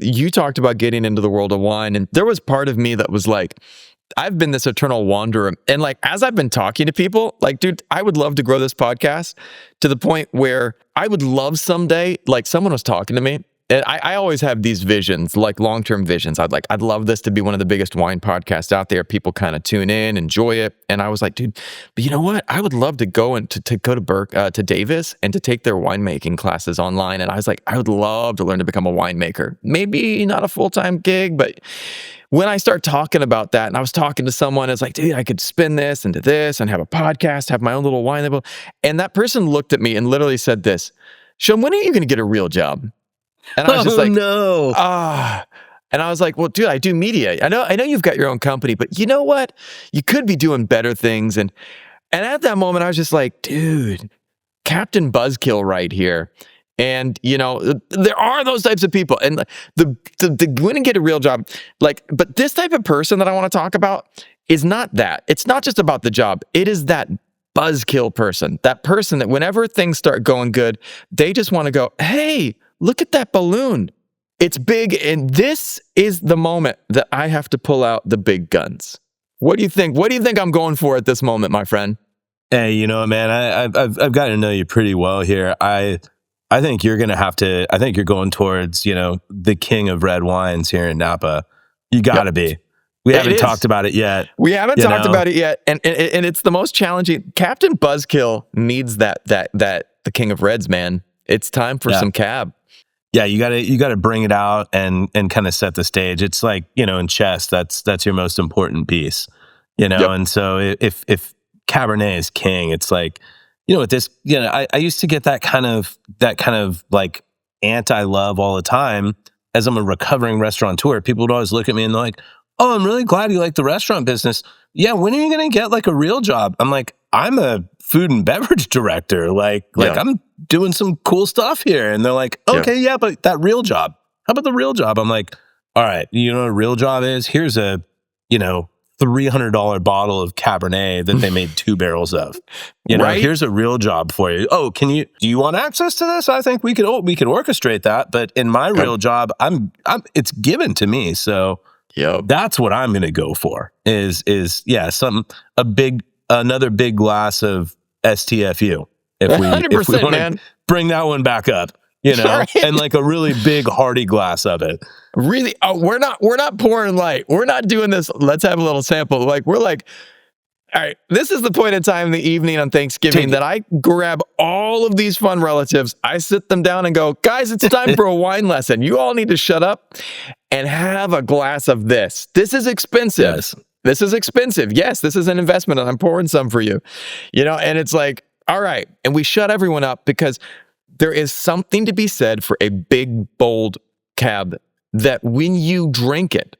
you talked about getting into the world of wine, and there was part of me that was like, I've been this eternal wanderer. And like, as I've been talking to people, like, dude, I would love to grow this podcast to the point where I would love someday, like someone was talking to me. And I always have these visions, like long-term visions. I'd love this to be one of the biggest wine podcasts out there. People kind of tune in, enjoy it. And I was like, dude, but you know what? I would love to go and to go to Davis and to take their winemaking classes online. And I was like, I would love to learn to become a winemaker. Maybe not a full-time gig, but when I start talking about that, and I was talking to someone, it's like, dude, I could spin this into this and have a podcast, have my own little wine label. And that person looked at me and literally said this, Sean, when are you going to get a real job? And I was just like, no. and I was like, well, dude, I do media. I know you've got your own company, but you know what? You could be doing better things. And at that moment, I was just like, dude, Captain Buzzkill right here. And, you know, there are those types of people. And the win and get a real job, like, but this type of person that I want to talk about is not that. It's not just about the job. It is that buzzkill person, that person that whenever things start going good, they just want to go, hey, look at that balloon. It's big. And this is the moment that I have to pull out the big guns. What do you think? What do you think I'm going for at this moment, my friend? Hey, you know what, man? I've got to know you pretty well here. I think you're going to have to, I think you're going towards, you know, the king of red wines here in Napa. You got to be. We haven't talked about it yet. We haven't talked about it yet. And it's the most challenging. Captain Buzzkill needs that the king of reds, man. It's time for some cab. Yeah, you got to bring it out and kind of set the stage. It's like, you know, in chess, that's your most important piece. You know, and so if Cabernet is king, it's like, you know, with this, you know, I used to get that kind of like anti-love all the time as I'm a recovering restaurateur. People would always look at me and they're like, oh, I'm really glad you like the restaurant business. Yeah, when are you going to get like a real job? I'm like, I'm a food and beverage director. Like I'm doing some cool stuff here. And they're like, okay, yeah, but that real job, how about the real job? I'm like, all right, you know what a real job is? Here's a, you know, $300 bottle of Cabernet that they made 2 barrels of. You know, here's a real job for you. Oh, do you want access to this? I think we could orchestrate that. But in my real job, it's given to me. So that's what I'm going to go for is another big glass of STFU. If we want to bring that one back up, you know, and like a really big hearty glass of it. Really? Oh, we're not pouring light. We're not doing this. Let's have a little sample. Like we're like, all right, this is the point in time in the evening on Thanksgiving that I grab all of these fun relatives. I sit them down and go, guys, it's time for a wine lesson. You all need to shut up and have a glass of this. This is expensive. Yes. This is expensive. Yes, this is an investment and I'm pouring some for you. You know, and it's like, all right. And we shut everyone up because there is something to be said for a big, bold cab that when you drink it,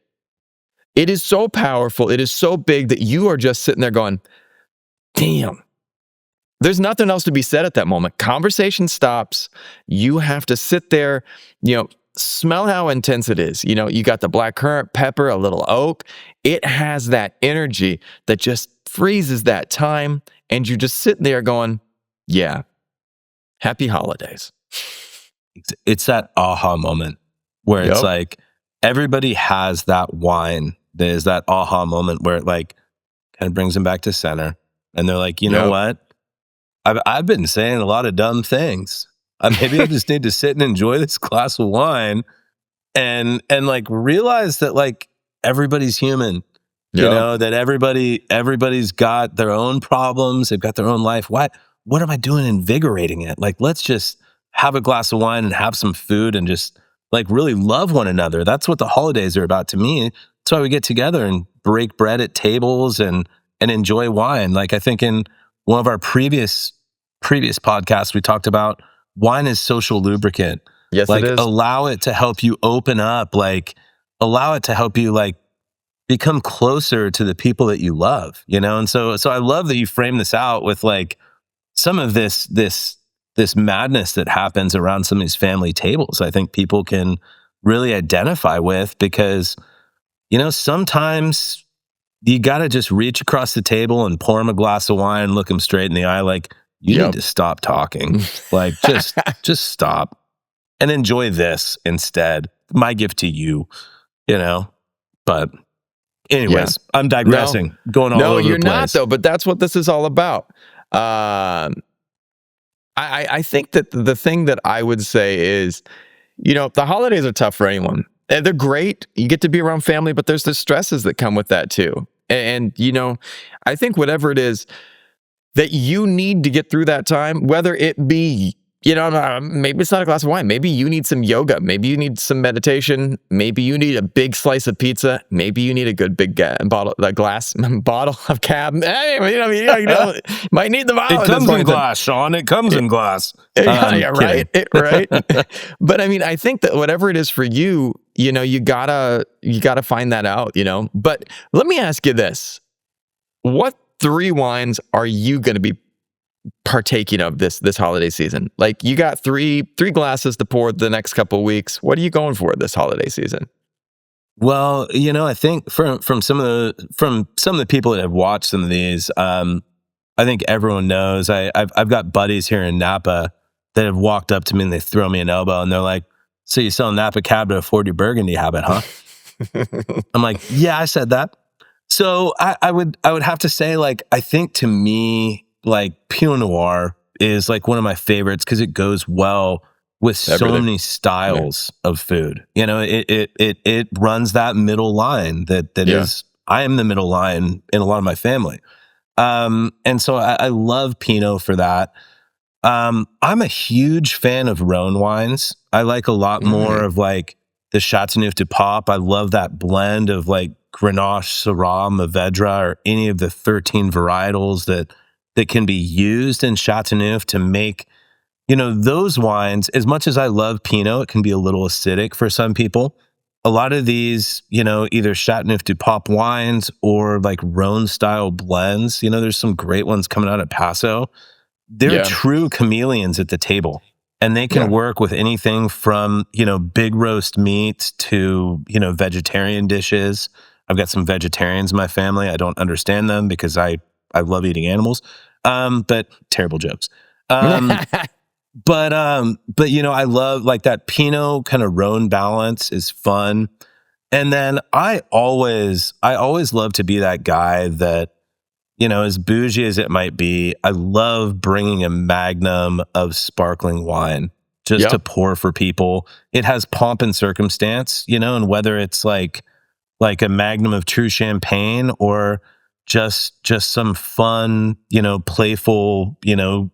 it is so powerful, it is so big that you are just sitting there going, damn. There's nothing else to be said at that moment. Conversation stops. You have to sit there, you know, smell how intense it is. You know, you got the blackcurrant pepper, a little oak. It has that energy that just freezes that time. And you're just sitting there going, yeah, happy holidays. It's that aha moment where it's like everybody has that wine. There's that aha moment where it like kind of brings them back to center. And they're like, you know what? I've been saying a lot of dumb things. Maybe I just need to sit and enjoy this glass of wine and like realize that like everybody's human. You Yep. know, that everybody's got their own problems, they've got their own life. What am I doing invigorating it? Like, let's just have a glass of wine and have some food and just like really love one another. That's what the holidays are about to me. That's why we get together and break bread at tables and enjoy wine. Like I think in one of our previous podcasts, we talked about wine is social lubricant. Yes, Like it is. allow it to help you open up, like allow it to help you like become closer to the people that you love, you know? And so I love that you frame this out with like some of this madness that happens around some of these family tables. I think people can really identify with because, you know, sometimes you got to just reach across the table and pour them a glass of wine and look them straight in the eye. Like, you need to stop talking. Like, just stop and enjoy this instead. My gift to you, you know? But anyways, I'm digressing, going all over the place. No, you're not, though, but that's what this is all about. I think that the thing that I would say is, you know, the holidays are tough for anyone. And they're great. You get to be around family, but there's the stresses that come with that too. And, you know, I think whatever it is that you need to get through that time, whether it be, you know, maybe it's not a glass of wine. Maybe you need some yoga. Maybe you need some meditation. Maybe you need a big slice of pizza. Maybe you need a good big bottle of Cab. Hey, you know, might need the bottle. It comes in glass, Sean. It comes in glass. Yeah, right, right. But I mean, I think that whatever it is for you, you know, you gotta find that out, you know. But let me ask you this: what 3 wines are you going to be partaking of this holiday season? Like, you got three glasses to pour the next couple of weeks. What are you going for this holiday season? Well, you know, I think from some of the people that have watched some of these, I think everyone knows I've got buddies here in Napa that have walked up to me and they throw me an elbow and they're like, "So you sell Napa Cab to afford your Burgundy habit, huh?" I'm like, "Yeah, I said that." So I would have to say, like, I think to me, like, Pinot Noir is like one of my favorites because it goes well with so many styles of food. You know, it runs that middle line that is, I am the middle line in a lot of my family. And so I love Pinot for that. I'm a huge fan of Rhone wines. I like a lot more of like the Chateauneuf du Pape. I love that blend of like Grenache, Syrah, Mourvedre, or any of the 13 varietals that can be used in Chateauneuf to make, you know, those wines. As much as I love Pinot, it can be a little acidic for some people. A lot of these, you know, either Chateauneuf du Pape wines or like Rhone style blends, you know, there's some great ones coming out at Paso. They're true chameleons at the table. And they can work with anything from, you know, big roast meat to, you know, vegetarian dishes. I've got some vegetarians in my family. I don't understand them because I love eating animals. But terrible jokes. But you know, I love like that Pinot kind of Rhone balance is fun. And then I always love to be that guy that, you know, as bougie as it might be, I love bringing a magnum of sparkling wine just to pour for people. It has pomp and circumstance, you know, and whether it's like a magnum of true champagne or just some fun, you know, playful, you know,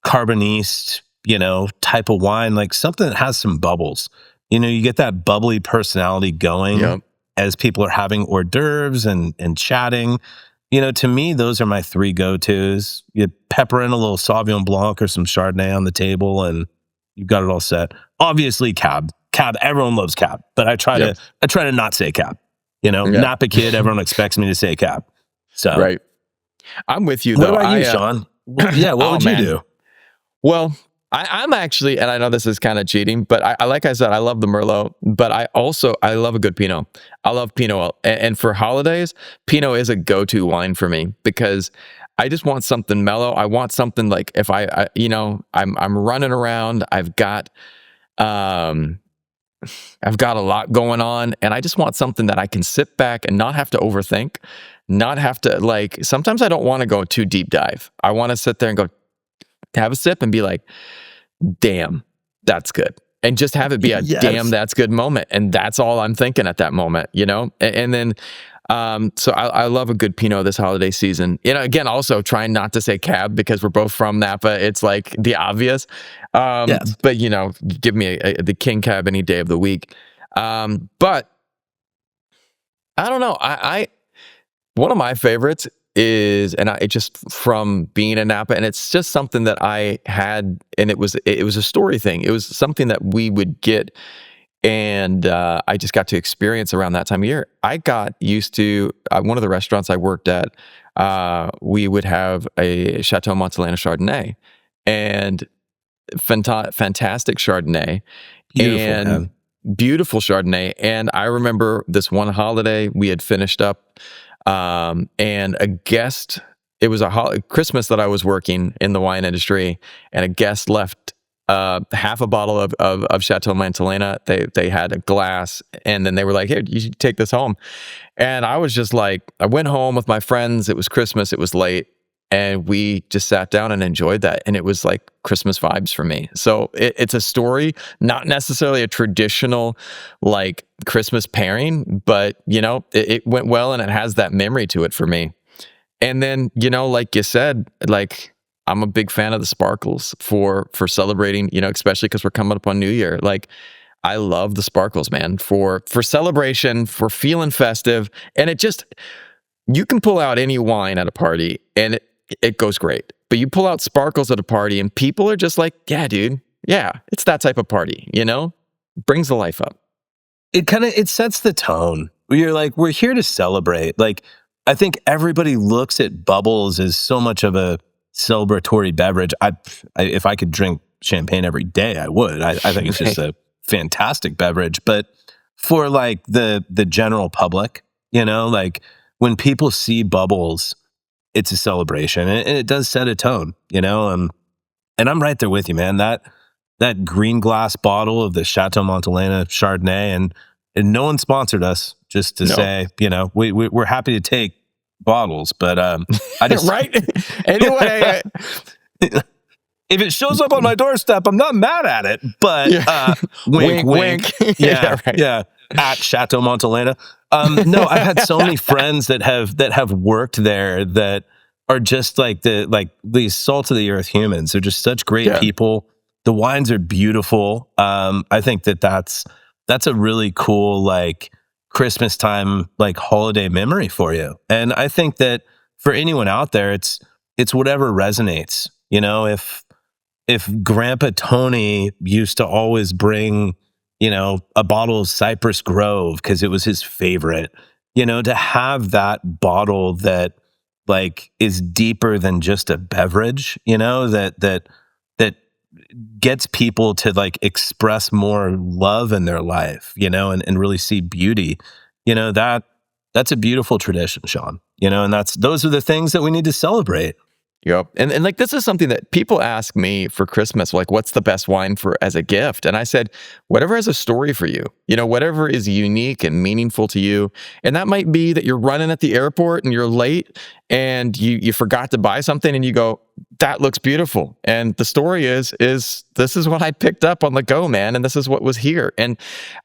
carboniste, you know, type of wine, like something that has some bubbles. You know, you get that bubbly personality going as people are having hors d'oeuvres and chatting. You know, to me, those are my 3 go-tos. You pepper in a little Sauvignon Blanc or some Chardonnay on the table, and you've got it all set. Obviously, Cab. Everyone loves Cab, but I try to not say Cab. You know, Napa kid, everyone expects me to say Cab. So, right. I'm with you, what though. What about you, Sean? Yeah, what would you do? Well, I'm actually, and I know this is kind of cheating, but I like I said, I love the Merlot, but I love a good Pinot. I love Pinot. And for holidays, Pinot is a go-to wine for me because I just want something mellow. I want something like if I you know, I'm running around, I've got a lot going on, and I just want something that I can sit back and not have to overthink, not have to, like, sometimes I don't want to go too deep dive. I want to sit there and go, have a sip and be like, damn, that's good. And just have it be a Yes. damn, that's good moment. And that's all I'm thinking at that moment, you know? And then, so I love a good Pinot this holiday season. You know, again, also trying not to say Cab because we're both from Napa. It's like the obvious. Yes. But, you know, give me the King Cab any day of the week. But I don't know. One of my favorites is, and it just from being in Napa, and it's just something that I had, and it was a story thing. It was something that we would get, and I just got to experience around that time of year. I got used to one of the restaurants I worked at. We would have a Chateau Montelena Chardonnay, and fantastic Chardonnay, Beautiful, and man. beautiful Chardonnay. And I remember this one holiday we had finished up. And a guest, it was Christmas that I was working in the wine industry, and a guest left half a bottle of Chateau Montelena. They had a glass, and then they were like, "Here, you should take this home." And I was just like, I went home with my friends. It was Christmas. It was late, and we just sat down and enjoyed that. And it was like Christmas vibes for me. So it's a story, not necessarily a traditional like Christmas pairing, but you know, it went well and it has that memory to it for me. And then, you know, like you said, like I'm a big fan of the sparkles for celebrating, you know, especially because we're coming up on New Year. Like I love the sparkles, man, for celebration, for feeling festive. And it just, you can pull out any wine at a party and it goes great. But you pull out sparkles at a party and people are just like, yeah, dude, yeah, it's that type of party, you know? Brings the life up. It sets the tone. You're like, we're here to celebrate. Like, I think everybody looks at bubbles as so much of a celebratory beverage. If I could drink champagne every day, I would. I think it's just a fantastic beverage. But for like the general public, you know, like when people see bubbles, it's a celebration, and it does set a tone, you know. And I'm right there with you, man. That green glass bottle of the Chateau Montelena Chardonnay, and no one sponsored us, just to say, you know, we're happy to take bottles, but I just right. Anyway, if it shows up on my doorstep, I'm not mad at it. But wink, wink. Yeah, right. yeah. At Chateau Montelena. No, I've had so many friends that have worked there that are just like these salt of the earth humans. They're just such great people. The wines are beautiful. I think that's a really cool like Christmas time like holiday memory for you. And I think that for anyone out there, it's whatever resonates. You know, if Grandpa Tony used to always bring, you know, a bottle of Cypress Grove because it was his favorite, you know, to have that bottle that like is deeper than just a beverage, you know, that gets people to like express more love in their life, you know, and really see beauty, you know, that's a beautiful tradition, Sean, you know, and those are the things that we need to celebrate. Yep. And like, this is something that people ask me for Christmas, like, what's the best wine for as a gift? And I said, whatever has a story for you, you know, whatever is unique and meaningful to you. And that might be that you're running at the airport and you're late and you forgot to buy something and you go, that looks beautiful. And the story is this is what I picked up on the go, man. And this is what was here. And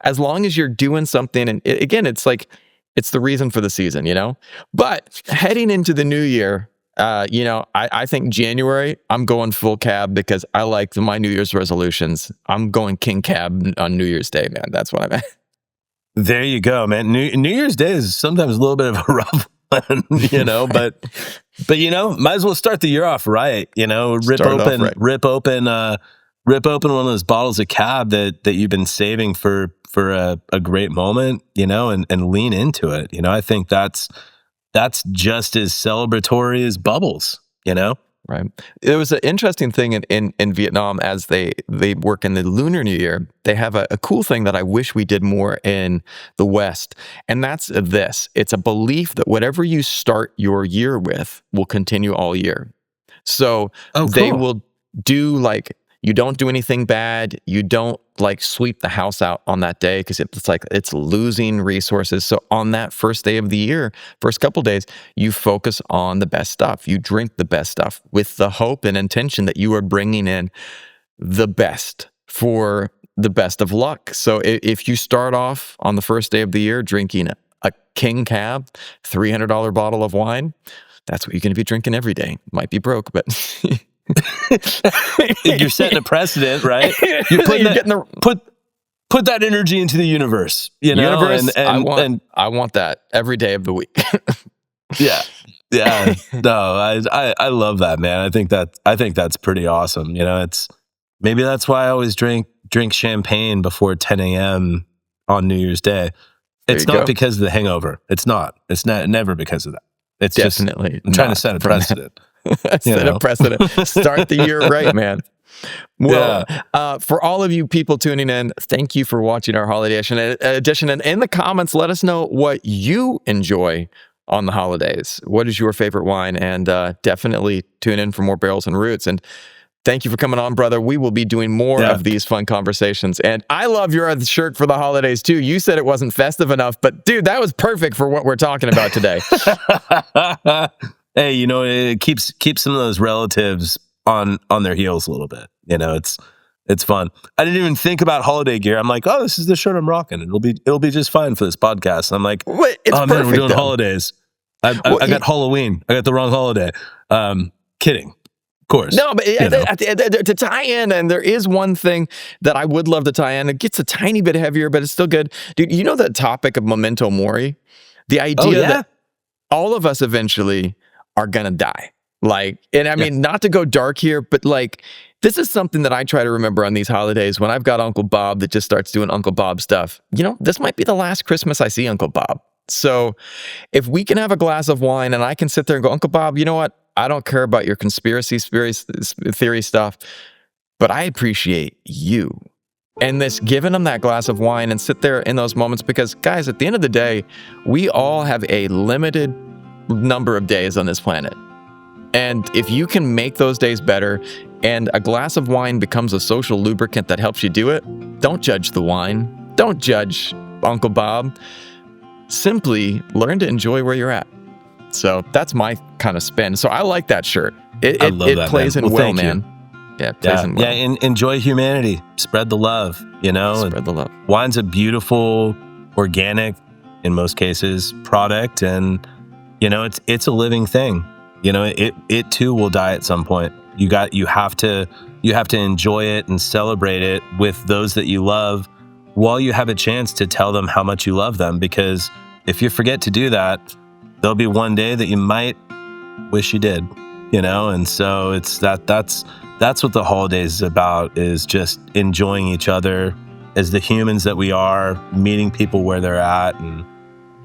as long as you're doing something, and again, it's like, it's the reason for the season, you know, but heading into the new year, you know, I think January, I'm going full cab because I like my New Year's resolutions. I'm going King Cab on New Year's Day, man. That's what I'm at. There you go, man. New Year's Day is sometimes a little bit of a rough one, you know, but you know, might as well start the year off right. You know, rip open one of those bottles of Cab that you've been saving for a great moment, you know, and lean into it. You know, I think that's just as celebratory as bubbles, you know? Right. It was an interesting thing in Vietnam as they work in the Lunar New Year. They have a cool thing that I wish we did more in the West. And that's this. It's a belief that whatever you start your year with will continue all year. So cool. They will do like, You don't do anything bad. You don't like sweep the house out on that day because it's like it's losing resources. So on that first day of the year, first couple days, you focus on the best stuff. You drink the best stuff with the hope and intention that you are bringing in the best for the best of luck. So if you start off on the first day of the year drinking a King Cab, $300 bottle of wine, that's what you're going to be drinking every day. Might be broke, but You're setting a precedent, right? You're put that energy into the universe, you know. Universe, I want that every day of the week. Yeah. No, I love that, man. I think that's pretty awesome. You know, maybe that's why I always drink champagne before 10 a.m. on New Year's Day. It's not because of the hangover. It's not never because of that. It's definitely just, I'm trying to set a precedent. Set a precedent. Start the year right, man. Well, for all of you people tuning in, thank you for watching our holiday edition. And in the comments, let us know what you enjoy on the holidays. What is your favorite wine? And definitely tune in for more Barrels and Roots. And thank you for coming on, brother. We will be doing more of these fun conversations. And I love your shirt for the holidays, too. You said it wasn't festive enough, but dude, that was perfect for what we're talking about today. Hey, you know, it keeps some of those relatives on their heels a little bit. You know, it's fun. I didn't even think about holiday gear. I'm like, oh, this is the shirt I'm rocking. It'll be just fine for this podcast. And I'm like, it's oh man, we're doing though. Holidays. I got Halloween. I got the wrong holiday. Kidding. Of course. No, but to tie in, and there is one thing that I would love to tie in. It gets a tiny bit heavier, but it's still good. Dude, you know the topic of memento mori? The idea that all of us eventually are going to die. Like, and I mean, not to go dark here, but like, this is something that I try to remember on these holidays when I've got Uncle Bob that just starts doing Uncle Bob stuff. You know, this might be the last Christmas I see Uncle Bob. So if we can have a glass of wine and I can sit there and go, Uncle Bob, you know what? I don't care about your conspiracy theory stuff, but I appreciate you. And this giving them that glass of wine and sit there in those moments, because guys, at the end of the day, we all have a limited number of days on this planet. And if you can make those days better and a glass of wine becomes a social lubricant that helps you do it, don't judge the wine. Don't judge Uncle Bob. Simply learn to enjoy where you're at. So that's my kind of spin. So I like that shirt. It plays in well, man. Yeah, it plays in well. Yeah, enjoy humanity. Spread the love, you know? Spread the love. Wine's a beautiful, organic, in most cases, product. And, you know, it's a living thing. You know, it too will die at some point. You have to enjoy it and celebrate it with those that you love while you have a chance to tell them how much you love them. Because if you forget to do that, there'll be one day that you might wish you did, you know? And so that's what the holidays is about, is just enjoying each other as the humans that we are, meeting people where they're at, and,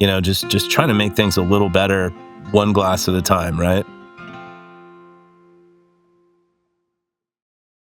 you know, just trying to make things a little better, one glass at a time, right?